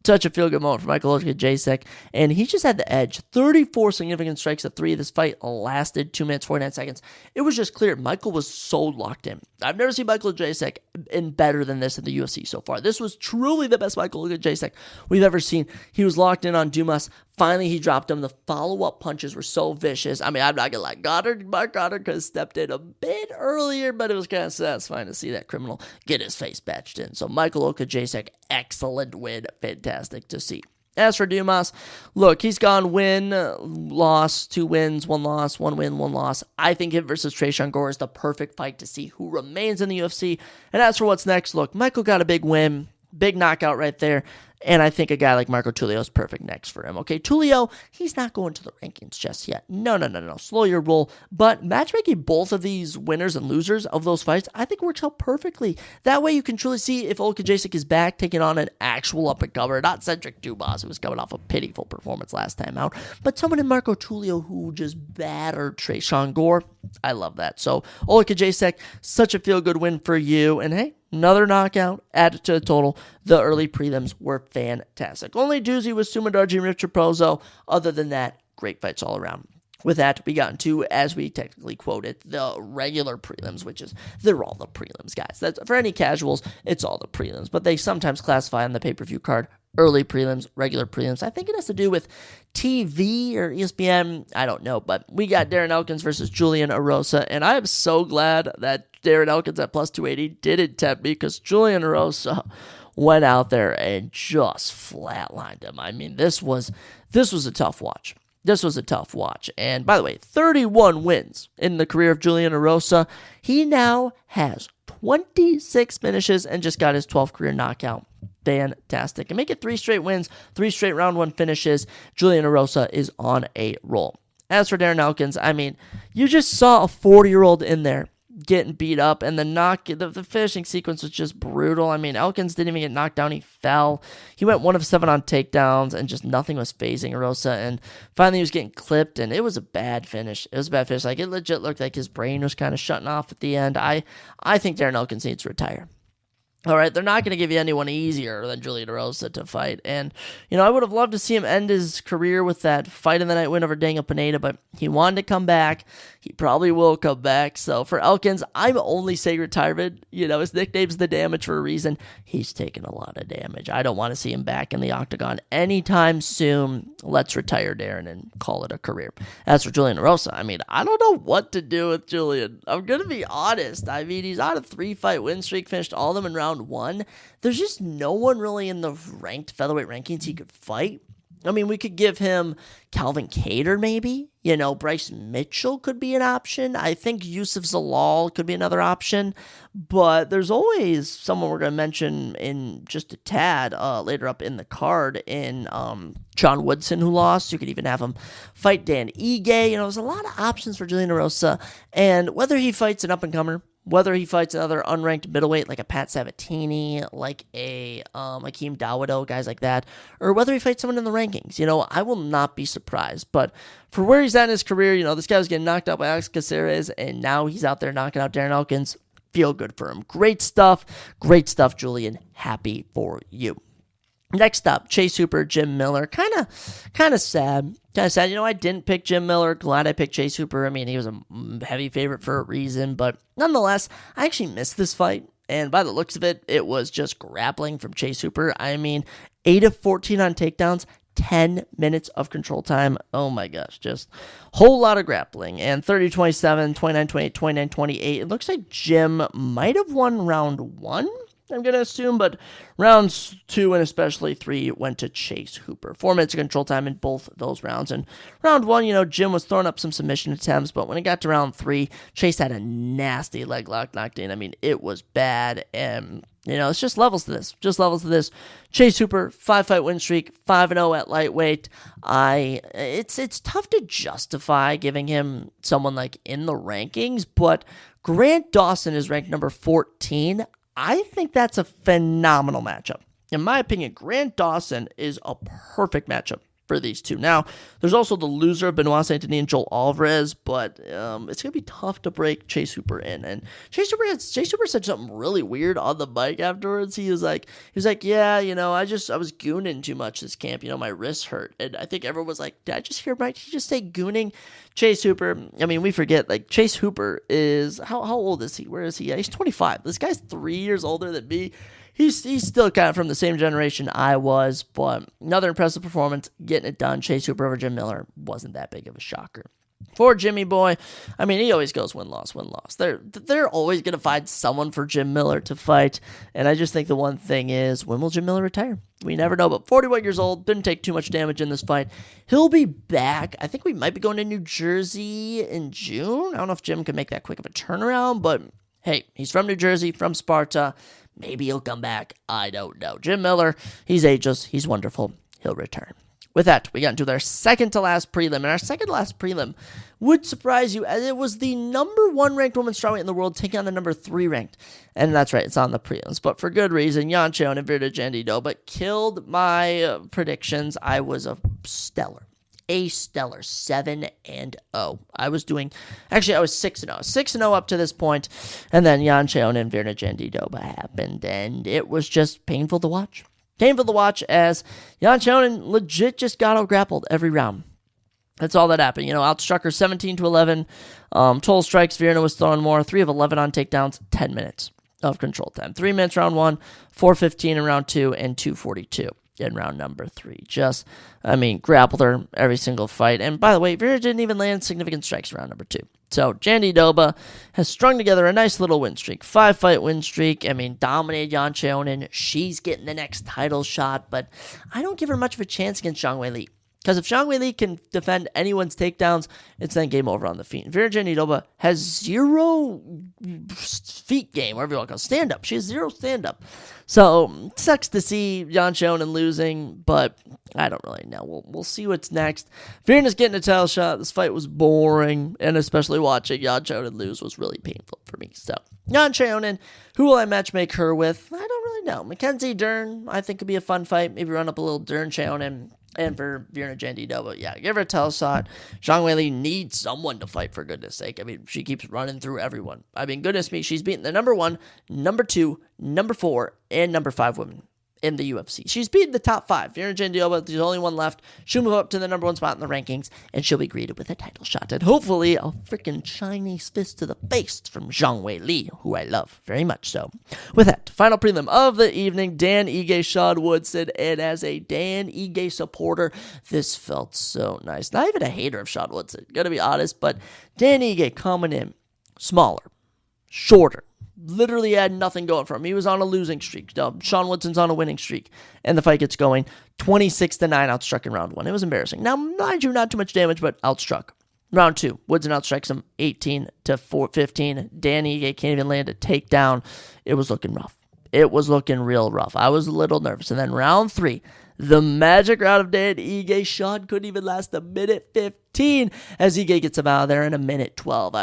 Such a feel-good moment for Michael Okajacek, and he just had the edge. 34 significant strikes at 3. This fight lasted 2 minutes, 49 seconds. It was just clear Michael was so locked in. I've never seen Michael Okajacek in better than this in the UFC so far. This was truly the best Michael Okajacek we've ever seen. He was locked in on Dumas. Finally, he dropped him. The follow-up punches were so vicious. I mean, I'm not going to lie. Mark Goddard could have stepped in a bit earlier, but it was kind of satisfying to see that criminal get his face batched in. So Michael Okajacek, excellent win. Fantastic to see. As for Dumas, look, he's gone win, loss, 2 wins, 1 loss, 1 win, 1 loss. I think him versus Tresean Gore is the perfect fight to see who remains in the UFC. And as for what's next, look, Michael got a big win, big knockout right there. And I think a guy like Marco Tulio is perfect next for him. Okay, Tulio, he's not going to the rankings just yet. No. Slow your roll. But matchmaking both of these winners and losers of those fights, I think works out perfectly. That way you can truly see if Okajacek is back taking on an actual up-and-comer, not Cedric Dumas, who was coming off a pitiful performance last time out, but someone in Marco Tulio who just battered Tresean Gore. I love that. So Okajacek, such a feel-good win for you. And hey, another knockout added to the total. The early prelims were fantastic. Only doozy was Sumandarji and Richard Pozo. Other than that, great fights all around. With that, we got into, as we technically quoted, the regular prelims, which is, they're all the prelims, guys. That's, for any casuals, it's all the prelims. But they sometimes classify on the pay-per-view card early prelims, regular prelims. I think it has to do with TV or ESPN. I don't know. But we got Darren Elkins versus Julian Erosa. And I am so glad that Darren Elkins at plus 280 didn't tempt me, because Julian Erosa went out there and just flatlined him. I mean, this was a tough watch. This was a tough watch. And by the way, 31 wins in the career of Julian Erosa. He now has 26 finishes and just got his 12th career knockout. Fantastic. And make it 3 straight wins, 3 straight round 1 finishes. Julian Erosa is on a roll. As for Darren Elkins, I mean, you just saw a 40-year-old in there getting beat up, and the finishing sequence was just brutal. I mean, Elkins didn't even get knocked down. He fell. He went 1 of 7 on takedowns, and just nothing was phasing Erosa, and finally he was getting clipped, and it was a bad finish. Like, it legit looked like his brain was kind of shutting off at the end. I think Darren Elkins needs to retire. All right, they're not going to give you anyone easier than Julian Erosa to fight. And, I would have loved to see him end his career with that fight in the night win over Daniel Pineda, but he wanted to come back. He probably will come back. So for Elkins, I'm only saying retirement. His nickname's The Damage for a reason. He's taken a lot of damage. I don't want to see him back in the octagon anytime soon. Let's retire Darren and call it a career. As for Julian Erosa, I mean, I don't know what to do with Julian. I'm going to be honest. I mean, he's on a 3-fight win streak, finished all of them in round 1. There's just no one really in the ranked featherweight rankings he could fight. I mean, we could give him Calvin Kattar maybe. Bryce Mitchell could be an option. I think Yusuf Zalal could be another option. But there's always someone we're going to mention in just a tad later up in the card in John Woodson, who lost. You could even have him fight Dan Ige. There's a lot of options for Julian Erosa. And whether he fights an up-and-comer, whether he fights another unranked middleweight like a Pat Sabatini, like a Hakeem Dawodo, guys like that, or whether he fights someone in the rankings, I will not be surprised. But for where he's at in his career, this guy was getting knocked out by Alex Caceres, and now he's out there knocking out Darren Elkins. Feel good for him. Great stuff, Julian. Happy for you. Next up, Chase Hooper, Jim Miller. Kind of sad. I didn't pick Jim Miller. Glad I picked Chase Hooper. I mean, he was a heavy favorite for a reason, but nonetheless, I actually missed this fight. And by the looks of it, it was just grappling from Chase Hooper. I mean, 8 of 14 on takedowns, 10 minutes of control time. Oh my gosh, just whole lot of grappling. And 30-27, 29-28, 29-28. It looks like Jim might have won round 1. I'm going to assume, but rounds 2 and especially 3 went to Chase Hooper. 4 minutes of control time in both those rounds. And round 1, Jim was throwing up some submission attempts, but when it got to round 3, Chase had a nasty leg lock knocked in. I mean, it was bad, and it's just levels to this. Chase Hooper, 5-fight win streak, 5-0 at lightweight. It's tough to justify giving him someone like in the rankings, but Grant Dawson is ranked number 14. I think that's a phenomenal matchup. In my opinion, Grant Dawson is a perfect matchup for these two. Now, there's also the loser of Benoit Saint Denis and Joel Alvarez, but it's going to be tough to break Chase Hooper in. And Chase Hooper said something really weird on the bike afterwards. He was like, yeah, I was gooning too much this camp. My wrist hurt. And I think everyone was like, did I just hear Mike? Did he just say gooning? Chase Hooper, I mean, we forget, Chase Hooper is, how old is he? Where is he? Yeah, he's 25. This guy's 3 years older than me. He's still kind of from the same generation I was, but another impressive performance, getting it done. Chase Hooper over Jim Miller wasn't that big of a shocker. For Jimmy Boy, I mean, he always goes win-loss. They're always going to find someone for Jim Miller to fight, and I just think the one thing is, when will Jim Miller retire? We never know, but 41 years old, didn't take too much damage in this fight. He'll be back. I think we might be going to New Jersey in June. I don't know if Jim can make that quick of a turnaround, but hey, he's from New Jersey, from Sparta. Maybe he'll come back. I don't know. Jim Miller, he's ageless. He's wonderful. He'll return. With that, we got into our second to last prelim. And our second to last prelim would surprise you, as it was the number 1 ranked women's strawweight in the world taking on the number 3 ranked. And that's right, it's on the prelims. But for good reason, Yan Cheon and Virta Jandiroba killed my predictions. I was a stellar 7-0. I was 6-0. 6-0 up to this point, and then Yan Cheon and Virta Jandiroba happened, and it was just painful to watch. As Yan Cheon legit just got out-grappled every round. That's all that happened. Outstruck her 17-11. Total strikes, Virta was throwing more. 3 of 11 on takedowns, 10 minutes of control time. 3 minutes round 1, 4:15 in round 2, and 2:42. In round number 3. Grappled her every single fight. And by the way, Virta didn't even land significant strikes in round number 2. So Jandiroba has strung together a nice little win streak. 5-fight win streak. Dominated Yan Cheon. She's getting the next title shot, but I don't give her much of a chance against Zhang Weili. Because if Zhang Weili can defend anyone's takedowns, it's then game over on the feet. Virta Jandiroba has 0 feet game, whatever you want to call it, stand-up. She has 0 stand-up. So, sucks to see Yan Cheon losing, but I don't really know. We'll see what's next. Virta's getting a title shot. This fight was boring, and especially watching Yan Cheon lose was really painful for me. So, Yan Cheon, who will I matchmake her with? I don't really know. Mackenzie Dern, I think, could be a fun fight. Maybe run up a little Dern Cheon. And for Virta Jandiroba, yeah, give her a title shot. Zhang Weili needs someone to fight, for goodness sake. She keeps running through everyone. Goodness me, she's beaten the number 1, number 2, number 4, and number 5 women in the UFC. She's beaten the top 5. Virta Jandiroba, the only one left. She'll move up to the number 1 spot in the rankings, and she'll be greeted with a title shot. And hopefully, a freaking Chinese fist to the face from Zhang Weili, who I love very much so. With that, final prelim of the evening, Dan Ige, Sean Woodson, and as a Dan Ige supporter, this felt so nice. Not even a hater of Sean Woodson, gonna be honest, but Dan Ige coming in smaller, shorter, literally had nothing going for him. He was on a losing streak. Sean Woodson's on a winning streak. And the fight gets going. 26-9 outstruck in round 1. It was embarrassing. Now, mind you, not too much damage, but outstruck. Round 2, Woodson outstrikes him 18-15. Dan Ige can't even land a takedown. It was looking rough. It was looking real rough. I was a little nervous. And then round 3, the magic round of Dan Ige. Sean couldn't even last a minute 15 as Ige gets him out of there in a minute 12.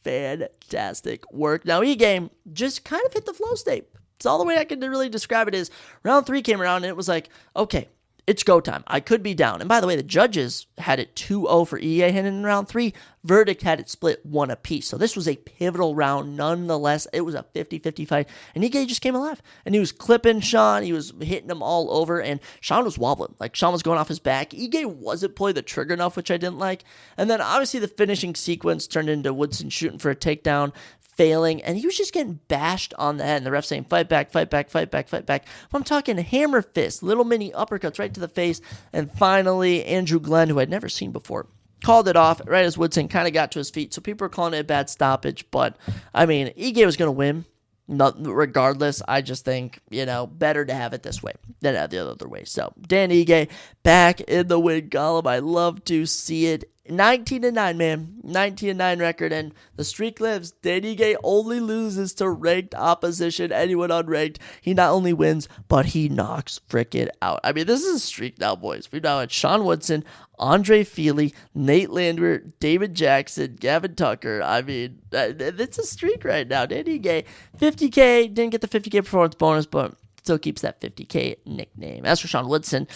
Fantastic work. Now, Ige just kind of hit the flow state. It's all the way I can really describe it is round 3 came around and it was like, okay, it's go time. I could be down. And by the way, the judges had it 2-0 for Ige in round 3. Verdict had it split 1 apiece. So this was a pivotal round nonetheless. It was a 50-50 fight. And Ige just came alive. And he was clipping Sean. He was hitting him all over. And Sean was wobbling. Sean was going off his back. Ige wasn't pulling the trigger enough, which I didn't like. And then obviously the finishing sequence turned into Woodson shooting for a takedown, failing, and he was just getting bashed on the head, and the ref saying, fight back, fight back, fight back, fight back. I'm talking hammer fist, little mini uppercuts right to the face, and finally, Andrew Glenn, who I'd never seen before, called it off right as Woodson kind of got to his feet, so people were calling it a bad stoppage, but, Ige was going to win, Regardless, I just think, better to have it this way than have the other way. So, Dan Ige back in the win column. I love to see it. 19-9, man. 19-9 record, and the streak lives. Dan Ige only loses to ranked opposition. Anyone unranked, he not only wins, but he knocks frickin' out. I mean, this is a streak now, boys. We've now had Sean Woodson, Andre Feely, Nate Landwehr, David Jackson, Gavin Tucker. I mean, it's a streak right now. Dan Ige, 50K, didn't get the 50K performance bonus, but still keeps that 50K nickname. As for Sean Woodson,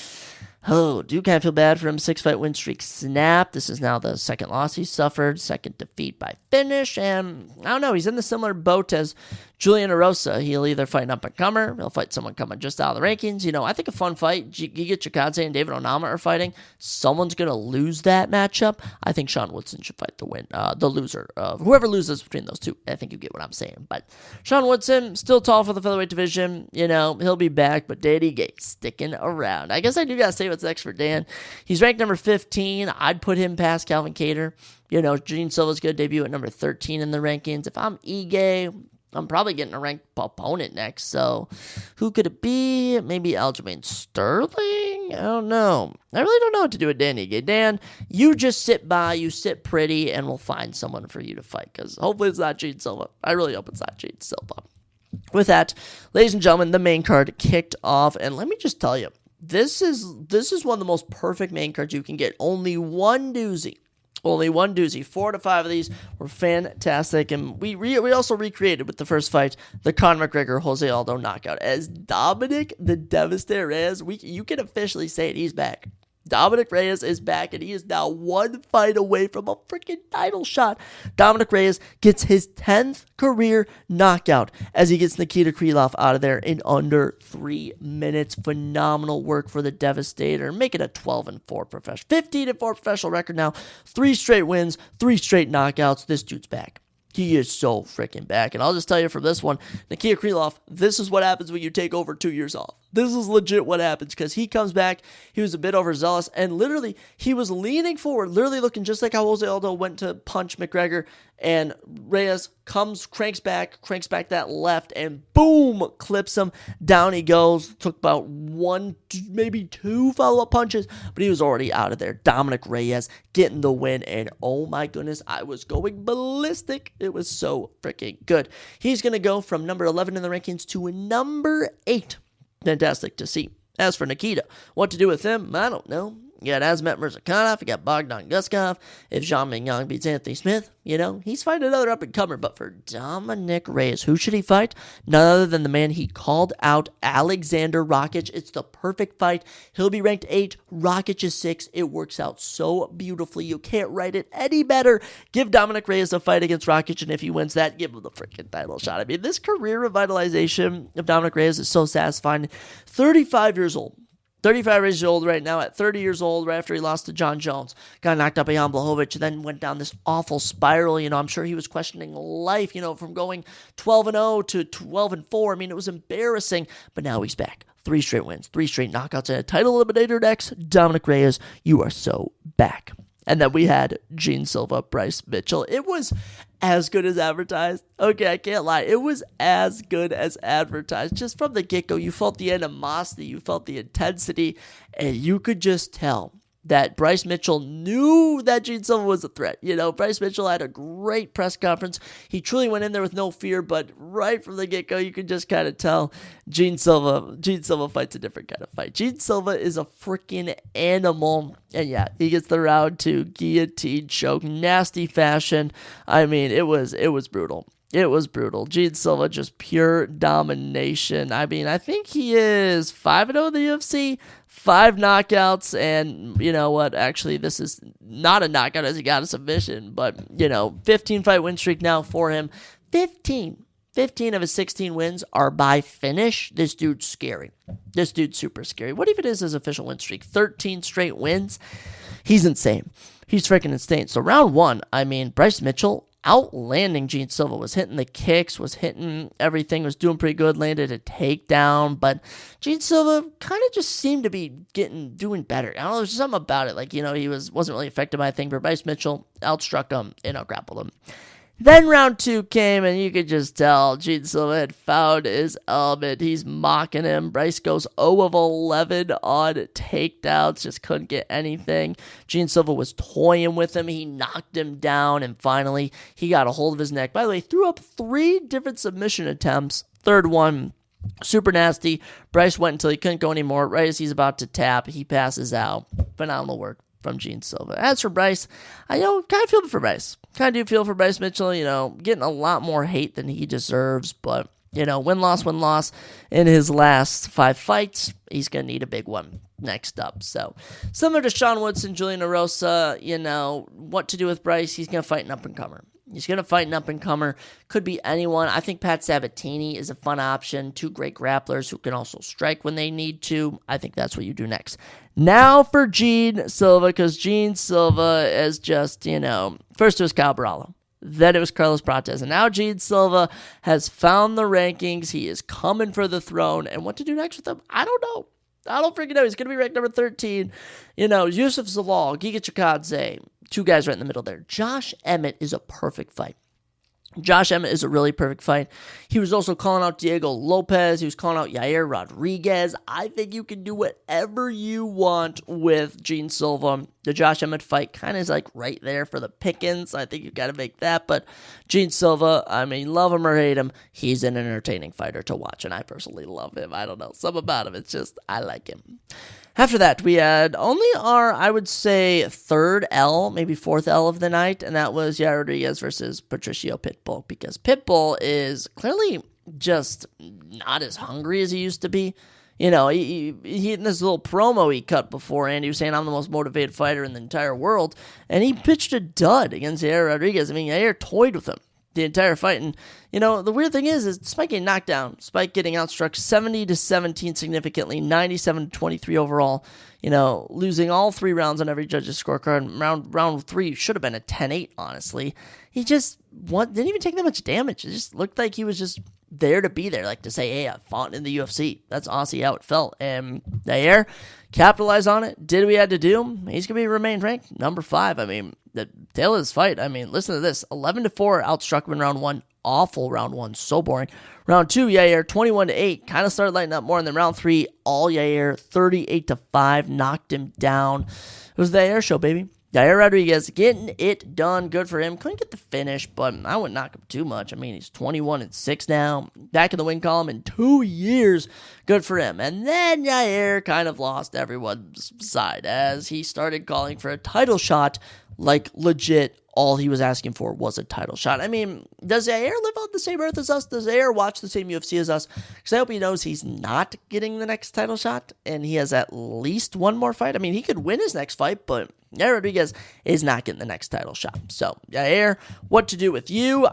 do kind of feel bad for him. 6-fight win streak snap. This is now the second loss he suffered, second defeat by finish, and I don't know, he's in the similar boat as Julian Erosa. He'll either fight an up-and-comer, he'll fight someone coming just out of the rankings. I think a fun fight, Giga Chikadze and David Onama are fighting. Someone's going to lose that matchup. I think Sean Woodson should fight the loser. Whoever loses between those two, I think you get what I'm saying. But Sean Woodson, still tall for the featherweight division. He'll be back, but Dan Ige sticking around. I guess I do got to say what's next for Dan. He's ranked number 15. I'd put him past Calvin Kattar. Gene Silva's going to debut at number 13 in the rankings. If I'm Ige, I'm probably getting a ranked opponent next. So who could it be? Maybe Aljamain Sterling? I don't know. I really don't know what to do with Dan Ige. Dan, you just sit by, you sit pretty, and we'll find someone for you to fight. Because hopefully it's not Gene Silva. I really hope it's not Gene Silva. With that, ladies and gentlemen, the main card kicked off. And let me just tell you, this is one of the most perfect main cards you can get. Only one doozy. 4 to 5 of these were fantastic, and we also recreated with the first fight the Conor McGregor Jose Aldo knockout as Dominic the Devastator Reyes. You can officially say it. He's back. Dominic Reyes is back, and he is now one fight away from a freaking title shot. Dominic Reyes gets his 10th career knockout as he gets Nikita Krylov out of there in under 3 minutes. Phenomenal work for the Devastator. Make it a 12-4 professional, 15-4 professional record now. 3 straight wins, 3 straight knockouts. This dude's back. He is so freaking back. And I'll just tell you from this one, Nikita Krylov, this is what happens when you take over 2 years off. This is legit what happens because he comes back. He was a bit overzealous and literally he was leaning forward, literally looking just like how Jose Aldo went to punch McGregor, and Reyes cranks back that left, and boom, clips him. Down he goes. Took about 1, maybe 2 follow-up punches, but he was already out of there. Dominic Reyes getting the win, and oh my goodness, I was going ballistic. It was so freaking good. He's going to go from number 11 in the rankings to number 8. Fantastic to see. As for Nikita, what to do with him, I don't know. You got Azmat Mirzakhanov, you got Bogdan Guskov. If Zhang Mingyang beats Anthony Smith, he's fighting another up-and-comer. But for Dominic Reyes, who should he fight? None other than the man he called out, Alexander Rakic. It's the perfect fight. He'll be ranked 8. Rakic is 6. It works out so beautifully. You can't write it any better. Give Dominic Reyes a fight against Rakic, and if he wins that, give him the freaking title shot. I mean, this career revitalization of Dominic Reyes is so satisfying. 35 years old. 35 years old right now. At 30 years old, right after he lost to John Jones, got knocked out by Jan Blachowicz, then went down this awful spiral. I'm sure he was questioning life, from going 12-0 to 12-4. I mean, it was embarrassing, but now he's back. 3 straight wins, 3 straight knockouts, and a title eliminator next. Dominic Reyes, you are so back. And then we had Gene Silva, Bryce Mitchell. It was as good as advertised. Okay, I can't lie. It was as good as advertised. Just from the get-go, you felt the animosity, you felt the intensity, and you could just tell that Bryce Mitchell knew that Gene Silva was a threat. Bryce Mitchell had a great press conference. He truly went in there with no fear, but right from the get-go, you could just kind of tell Gene Silva fights a different kind of fight. Gene Silva is a freaking animal, and yeah, he gets the round 2 guillotine choke, nasty fashion. I mean, it was brutal. It was brutal. Gene Silva, just pure domination. I mean, I think he is 5-0 in the UFC, 5 knockouts, and you know what? Actually, this is not a knockout as he got a submission, but 15-fight win streak now for him. 15 of his 16 wins are by finish. This dude's scary. This dude's super scary. What even is his official win streak? 13 straight wins? He's insane. He's freaking insane. So round 1, I mean, Bryce Mitchell outlanding Gene Silva, was hitting the kicks, was hitting everything, was doing pretty good, landed a takedown, but Gene Silva kind of just seemed to be doing better. I don't know, there's something about it, he wasn't really affected by a thing, but Bryce Mitchell outstruck him and outgrappled him. Then round 2 came, and you could just tell Gene Silva had found his element. He's mocking him. Bryce goes 0 of 11 on takedowns, just couldn't get anything. Gene Silva was toying with him. He knocked him down, and finally he got a hold of his neck. By the way, threw up 3 different submission attempts. Third one, super nasty. Bryce went until he couldn't go anymore. Right as he's about to tap, he passes out. Phenomenal work from Gene Silva. As for Bryce, I kind of feel for Bryce. Kind of do feel for Bryce Mitchell, getting a lot more hate than he deserves, but, win-loss in his last 5 fights. He's going to need a big one next up. So, similar to Sean Woodson, Julian Erosa, what to do with Bryce, he's going to fight an up-and-comer. Could be anyone. I think Pat Sabatini is a fun option. 2 great grapplers who can also strike when they need to. I think that's what you do next. Now for Gene Silva, because Gene Silva is just, first it was Kyle Barallo. Then it was Carlos Prates. And now Gene Silva has found the rankings. He is coming for the throne. And what to do next with him? I don't know. I don't freaking know. He's going to be ranked number 13. Yusuf Zalal, Giga Chikadze, 2 guys right in the middle there. Josh Emmett is a perfect fight. Josh Emmett is a really perfect fight. He was also calling out Diego Lopez. He was calling out Yair Rodriguez. I think you can do whatever you want with Gene Silva. The Josh Emmett fight kind of is like right there for the pickings. I think you've got to make that. But Gene Silva, love him or hate him, he's an entertaining fighter to watch. And I personally love him. I don't know. Something about him. It's just, I like him. After that, we had only our, I would say, 3rd L, maybe 4th L of the night, and that was Yair Rodriguez versus Patricio Pitbull, because Pitbull is clearly just not as hungry as he used to be. He in this little promo he cut beforehand, he was saying, I'm the most motivated fighter in the entire world, and he pitched a dud against Yair Rodriguez. Yair toyed with him the entire fight. And, the weird thing is Spike getting knocked down. Spike getting outstruck 70-17 significantly, 97-23 overall. Losing all 3 rounds on every judge's scorecard. Round 3 should have been a 10-8, honestly. He just didn't even take that much damage. It just looked like he was just there to be there, like to say, hey, I fought in the UFC. That's honestly how it felt. And Yair capitalized on it, did what he had to do. He's going to remain ranked number 5. The tail of his fight, listen to this. 11-4 outstruck him in round 1. Awful round 1. So boring. Round 2, Yair, 21-8. Kind of started lighting up more. And then round 3, all Yair, 38-5. Knocked him down. It was the Yair show, baby. Yair Rodriguez getting it done. Good for him. Couldn't get the finish, but I wouldn't knock him too much. He's 21-6 now. Back in the win column in 2 years. Good for him. And then Yair kind of lost everyone's side as he started calling for a title shot. Like, legit, all he was asking for was a title shot. Does Yair live on the same earth as us? Does Yair watch the same UFC as us? Because I hope he knows he's not getting the next title shot, and he has at least one more fight. He could win his next fight, but Yair Rodriguez is not getting the next title shot. So, Yair, what to do with you?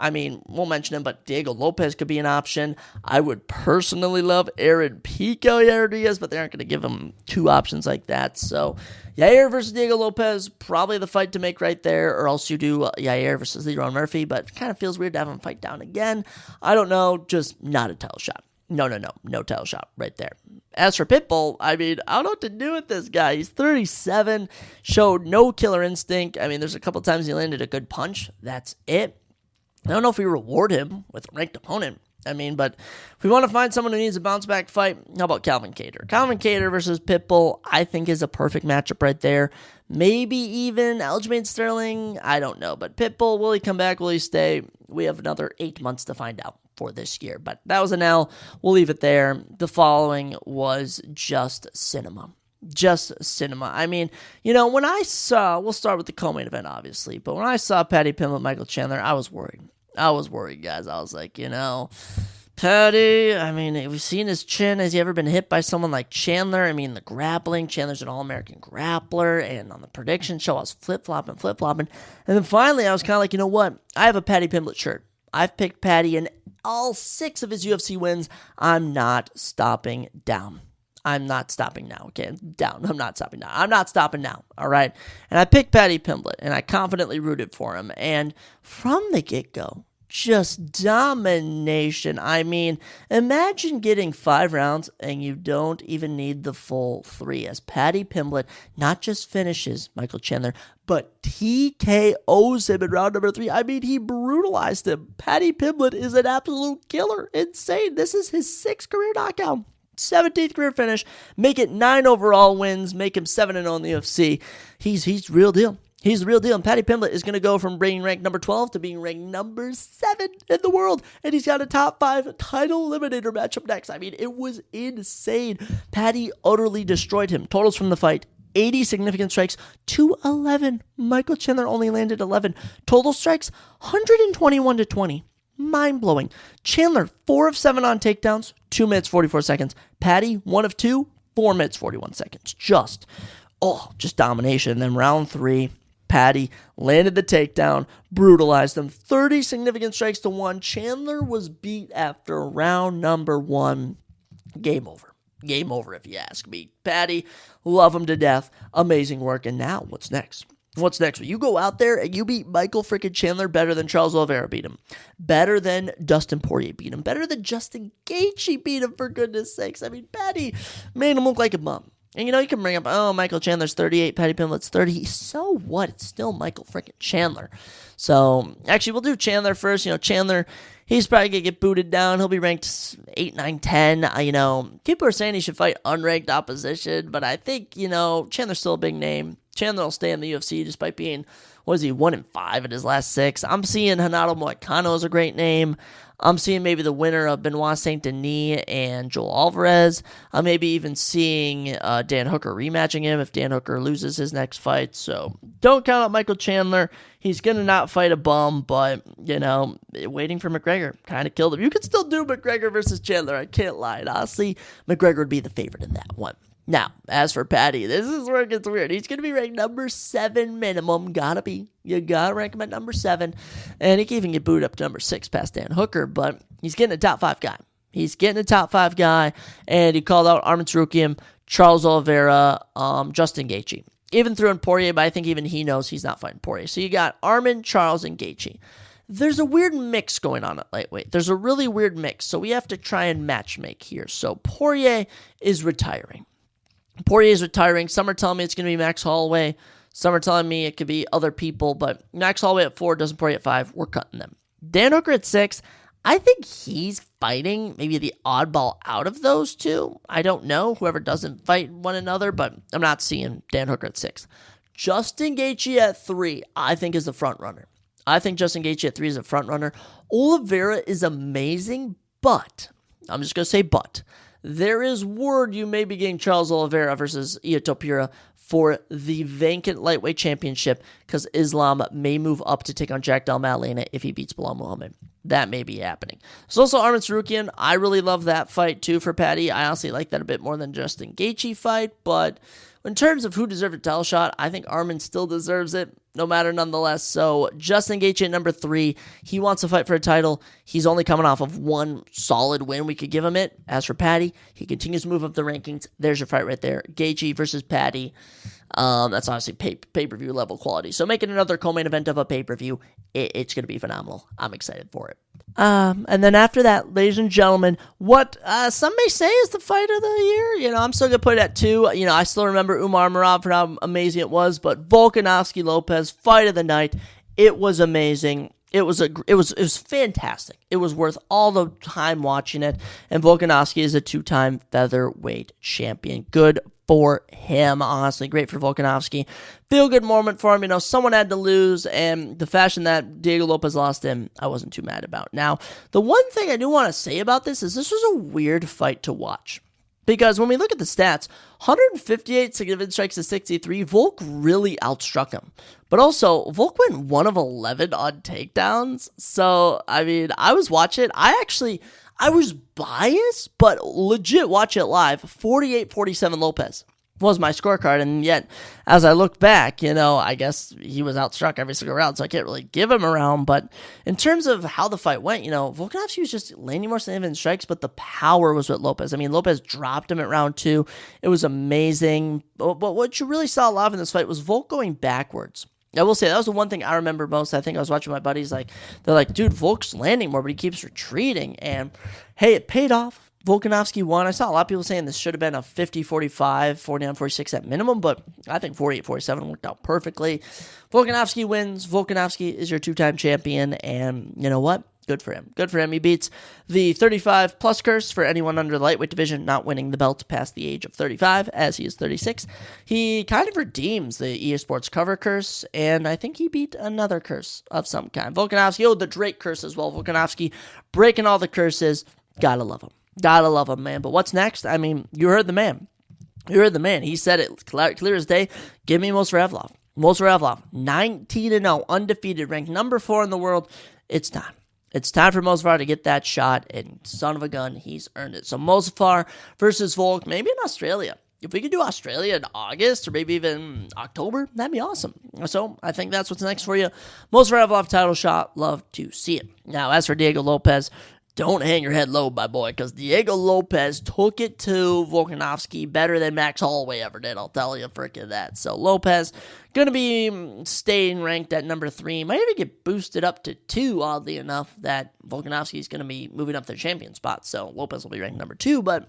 We'll mention him, but Diego Lopez could be an option. I would personally love Aaron Pico, Yair Rodriguez, but they aren't going to give him 2 options like that. So, Yair versus Diego Lopez, probably the fight to make right there, or else you do Yair versus Leron Murphy, but it kind of feels weird to have him fight down again. I don't know, just not a title shot. No title shot right there. As for Pitbull, I don't know what to do with this guy. He's 37, showed no killer instinct. There's a couple times he landed a good punch. That's it. I don't know if we reward him with a ranked opponent. But if we want to find someone who needs a bounce-back fight, how about Calvin Kattar? Calvin Kattar versus Pitbull, I think, is a perfect matchup right there. Maybe even Aljamain Sterling. I don't know. But Pitbull, will he come back? Will he stay? We have another 8 months to find out for this year. But that was an L. We'll leave it there. The following was just cinema. Just cinema. When I saw, we'll start with the co-main event, obviously, but when I saw Paddy Pimblett, Michael Chandler, I was worried. Guys. I was like, Paddy, we've seen his chin. Has he ever been hit by someone like Chandler? The grappling, Chandler's an All-American grappler, and on the prediction show, I was flip-flopping. And then finally, I was kind of like, you know what? I have a Paddy Pimblett shirt. I've picked Paddy in all 6 of his UFC wins. I'm not stopping down. I'm not stopping now, okay? Down. I'm not stopping now. I'm not stopping now, all right? And I picked Paddy Pimblett, and I confidently rooted for him. And from the get-go, just domination. I mean, imagine getting 5 rounds and you don't even need the full 3, as Paddy Pimblett not just finishes Michael Chandler, but TKOs him in round number 3. I mean, he brutalized him. Paddy Pimblett is an absolute killer. Insane. This is his 6th career knockout. 17th career finish. Make it 9 overall wins. Make him 7-0 in the UFC. He's real deal. He's the real deal, and Paddy Pimblett is going to go from being ranked number 12 to being ranked number 7 in the world, and he's got a top 5 title eliminator matchup next. I mean, it was insane. Paddy utterly destroyed him. Totals from the fight: 80 significant strikes to 11. Michael Chandler only landed 11. Total strikes: 121 to 20. Mind-blowing. Chandler, 4 of 7 on takedowns, 2 minutes 44 seconds. Paddy, 1 of 2, 4 minutes 41 seconds. Just domination. And then round 3, Paddy landed the takedown, brutalized them. 30 significant strikes to 1. Chandler was beat after round number 1. Game over. Game over, if you ask me. Paddy, love him to death. Amazing work. And now, what's next? What's next? Well, you go out there and you beat Michael freaking Chandler better than Charles Oliveira beat him. Better than Dustin Poirier beat him. Better than Justin Gaethje beat him, for goodness sakes. I mean, Paddy made him look like a bum. And you can bring up, Michael Chandler's 38, Paddy Pimblett's 30. So what? It's still Michael freaking Chandler. So, actually, we'll do Chandler first. Chandler, he's probably going to get booted down. He'll be ranked 8, 9, 10. People are saying he should fight unranked opposition, but I think, Chandler's still a big name. Chandler will stay in the UFC despite being, 1-5 in his last 6. I'm seeing Renato Moicano is a great name. I'm seeing maybe the winner of Benoit Saint Denis and Joel Alvarez. I'm maybe even seeing Dan Hooker rematching him if Dan Hooker loses his next fight. So don't count out Michael Chandler. He's going to not fight a bum, but, waiting for McGregor kind of killed him. You could still do McGregor versus Chandler. I can't lie. And honestly, McGregor would be the favorite in that one. Now, as for Paddy, this is where it gets weird. He's going to be ranked number 7 minimum. Gotta be. You gotta rank him at number 7. And he can even get booted up to number 6 past Dan Hooker, but he's getting a top 5 guy. And he called out Arman Tsarukyan, Charles Oliveira, Justin Gaethje. Even threw in Poirier, but I think even he knows he's not fighting Poirier. So you got Arman, Charles, and Gaethje. There's a weird mix going on at lightweight. There's a really weird mix, so we have to try and match make here. So Poirier is retiring. Some are telling me it's going to be Max Holloway. Some are telling me it could be other people, but Max Holloway at 4, Dustin Poirier at 5. We're cutting them. Dan Hooker at 6. I think he's fighting maybe the oddball out of those two. I don't know. Whoever doesn't fight one another, but I'm not seeing Dan Hooker at 6. Justin Gaethje at 3, I think, is the front runner. Oliveira is amazing, but I'm just going to say but. There is word you may be getting Charles Oliveira versus Ilia Topuria for the vacant lightweight championship because Islam may move up to take on Jack Del Maddalena if he beats Bilal Muhammad. That may be happening. There's also Arman Tsarukyan. I really love that fight too for Paddy. I honestly like that a bit more than Justin Gaethje fight, but in terms of who deserved a title shot, I think Arman still deserves it, no matter nonetheless. So Justin Gaethje at number 3, he wants to fight for a title. He's only coming off of one solid win. We could give him it. As for Paddy, he continues to move up the rankings. There's your fight right there. Gaethje versus Paddy. That's obviously pay-per-view level quality. So making another co-main event of a pay-per-view, it's going to be phenomenal. I'm excited for it. And then after that, ladies and gentlemen, what some may say is the fight of the year. I'm still going to put it at 2. I still remember Umar Marab for how amazing it was, but Volkanovski Lopez, fight of the night. It was amazing. It was fantastic. It was worth all the time watching it. And Volkanovski is a 2-time featherweight champion. Good for him, honestly. Great for Volkanovski. Feel good moment for him. Someone had to lose, and the fashion that Diego Lopez lost him, I wasn't too mad about. Now, the one thing I do want to say about this is this was a weird fight to watch. Because when we look at the stats, 158 significant strikes to 63, Volk really outstruck him. But also, Volk went 1 of 11 on takedowns. So, I was watching it. I was biased, but legit watch it live. 48-47 Lopez was my scorecard, and yet, as I look back, I guess he was outstruck every single round, so I can't really give him a round, but in terms of how the fight went, Volkanovski was just landing more significant strikes, but the power was with Lopez. Lopez dropped him at round 2. It was amazing, but what you really saw a lot in this fight was Volk going backwards. I will say that was the one thing I remember most. I think I was watching my buddies, like, they're like, dude, Volk's landing more, but he keeps retreating. And hey, it paid off. Volkanovski won. I saw a lot of people saying this should have been a 50-45, 49-46 at minimum, but I think 48-47 worked out perfectly. Volkanovski wins. Volkanovski is your two-time champion, and you know what? Good for him. Good for him. He beats the 35-plus curse for anyone under the lightweight division not winning the belt past the age of 35, as he is 36. He kind of redeems the EA Sports cover curse, and I think he beat another curse of some kind. Volkanovski, the Drake curse as well. Volkanovski breaking all the curses. Gotta love him. Gotta love him, man. But what's next? I mean, you heard the man. You heard the man. He said it clear as day. Give me Mozarevlov. 19-0, undefeated, ranked number 4 in the world. It's time. It's time for Mozafar to get that shot, and son of a gun, he's earned it. So Mozafar versus Volk, maybe in Australia. If we could do Australia in August or maybe even October, that'd be awesome. So I think that's what's next for you. Mozarevlov title shot. Love to see it. Now, as for Diego Lopez, don't hang your head low, my boy, because Diego Lopez took it to Volkanovski better than Max Holloway ever did. I'll tell you freaking that. So Lopez going to be staying ranked at number 3. Might even get boosted up to 2, oddly enough, that Volkanovski is going to be moving up the champion spot. So Lopez will be ranked number 2, but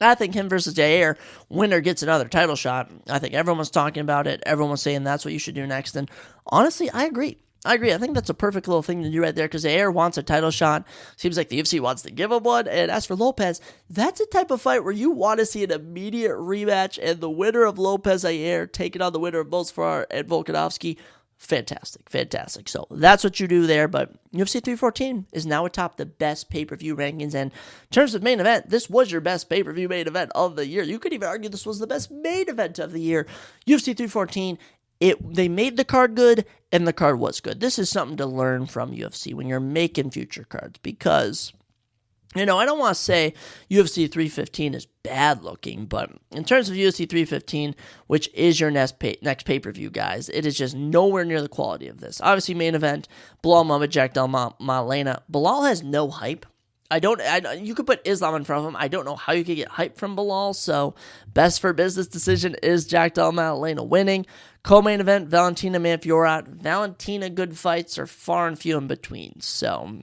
I think him versus Jair, winner gets another title shot. I think everyone was talking about it. Everyone was saying that's what you should do next. And honestly, I agree. I think that's a perfect little thing to do right there because Jair wants a title shot. Seems like the UFC wants to give him one. And as for Lopez, that's a type of fight where you want to see an immediate rematch and the winner of Lopez-Jair taking on the winner of Mozafar and Volkanovski. Fantastic. So that's what you do there. But UFC 314 is now atop the best pay-per-view rankings. And in terms of main event, this was your best pay-per-view main event of the year. You could even argue this was the best main event of the year. UFC 314. They made the card good, and the card was good. This is something to learn from UFC when you're making future cards because, I don't want to say UFC 315 is bad looking, but in terms of UFC 315, which is your next pay-per-view, guys, it is just nowhere near the quality of this. Obviously, main event, Bilal Muhammad, Jack Del Maulana. Bilal has no hype. You could put Islam in front of him. I don't know how you could get hype from Bilal, so best for business decision is Jack Del Maulana winning. Co-main event, Valentina Manfiorat. Valentina good fights are far and few in between, so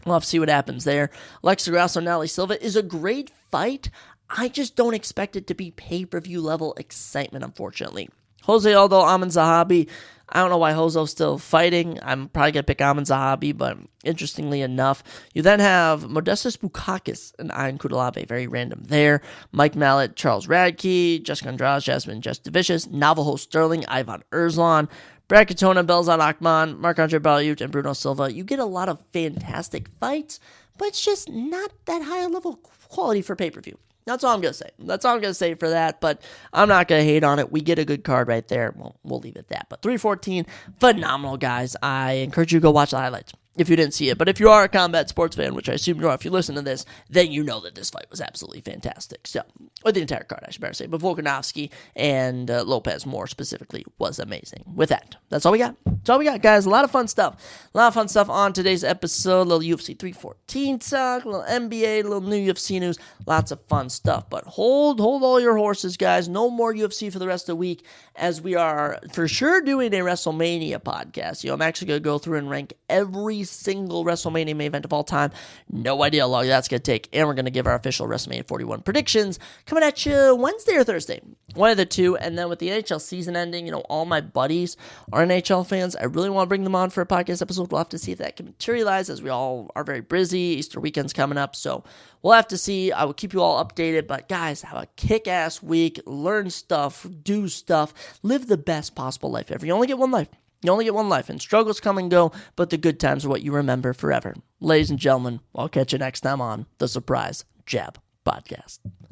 we'll have to see what happens there. Alexa Grasso, Natalie Silva is a great fight. I just don't expect it to be pay-per-view level excitement, unfortunately. Jose Aldo, Amin Zahabi. I don't know why Jose's still fighting. I'm probably going to pick Amin Zahabi, but interestingly enough, you then have Modestas Bukauskas and Ian Kudalabe. Very random there. Mike Mallet, Charles Radke, Jessica Andrade, Jasmine Justavicius, Navajo Sterling, Ivan Erzlon, Brad Katona, Belzad Akman, Marc-Andre Barriute, and Bruno Silva. You get a lot of fantastic fights, but it's just not that high a level quality for pay-per-view. That's all I'm going to say. That's all I'm going to say for that, but I'm not going to hate on it. We get a good card right there. We'll leave it at that. But 314, phenomenal, guys. I encourage you to go watch the highlights if you didn't see it. But if you are a combat sports fan, which I assume you are, if you listen to this, then you know that this fight was absolutely fantastic. So, or the entire card, I should better say. But Volkanovski and Lopez more specifically was amazing. With that, that's all we got. That's all we got, guys. A lot of fun stuff. A lot of fun stuff on today's episode. A little UFC 314 talk, a little NBA, a little new UFC news. Lots of fun stuff. But hold all your horses, guys. No more UFC for the rest of the week, as we are for sure doing a WrestleMania podcast. I'm actually going to go through and rank every single WrestleMania main event of all time. No idea how long that's going to take. And we're going to give our official WrestleMania 41 predictions coming at you Wednesday or Thursday. One of the two. And then with the NHL season ending, all my buddies are NHL fans. I really want to bring them on for a podcast episode. We'll have to see if that can materialize, as we all are very busy. Easter weekend's coming up. So we'll have to see. I will keep you all updated. But guys, have a kick-ass week. Learn stuff. Do stuff. Live the best possible life ever. You only get one life. You only get one life, and struggles come and go, but the good times are what you remember forever. Ladies and gentlemen, I'll catch you next time on the Surprise Jab Podcast.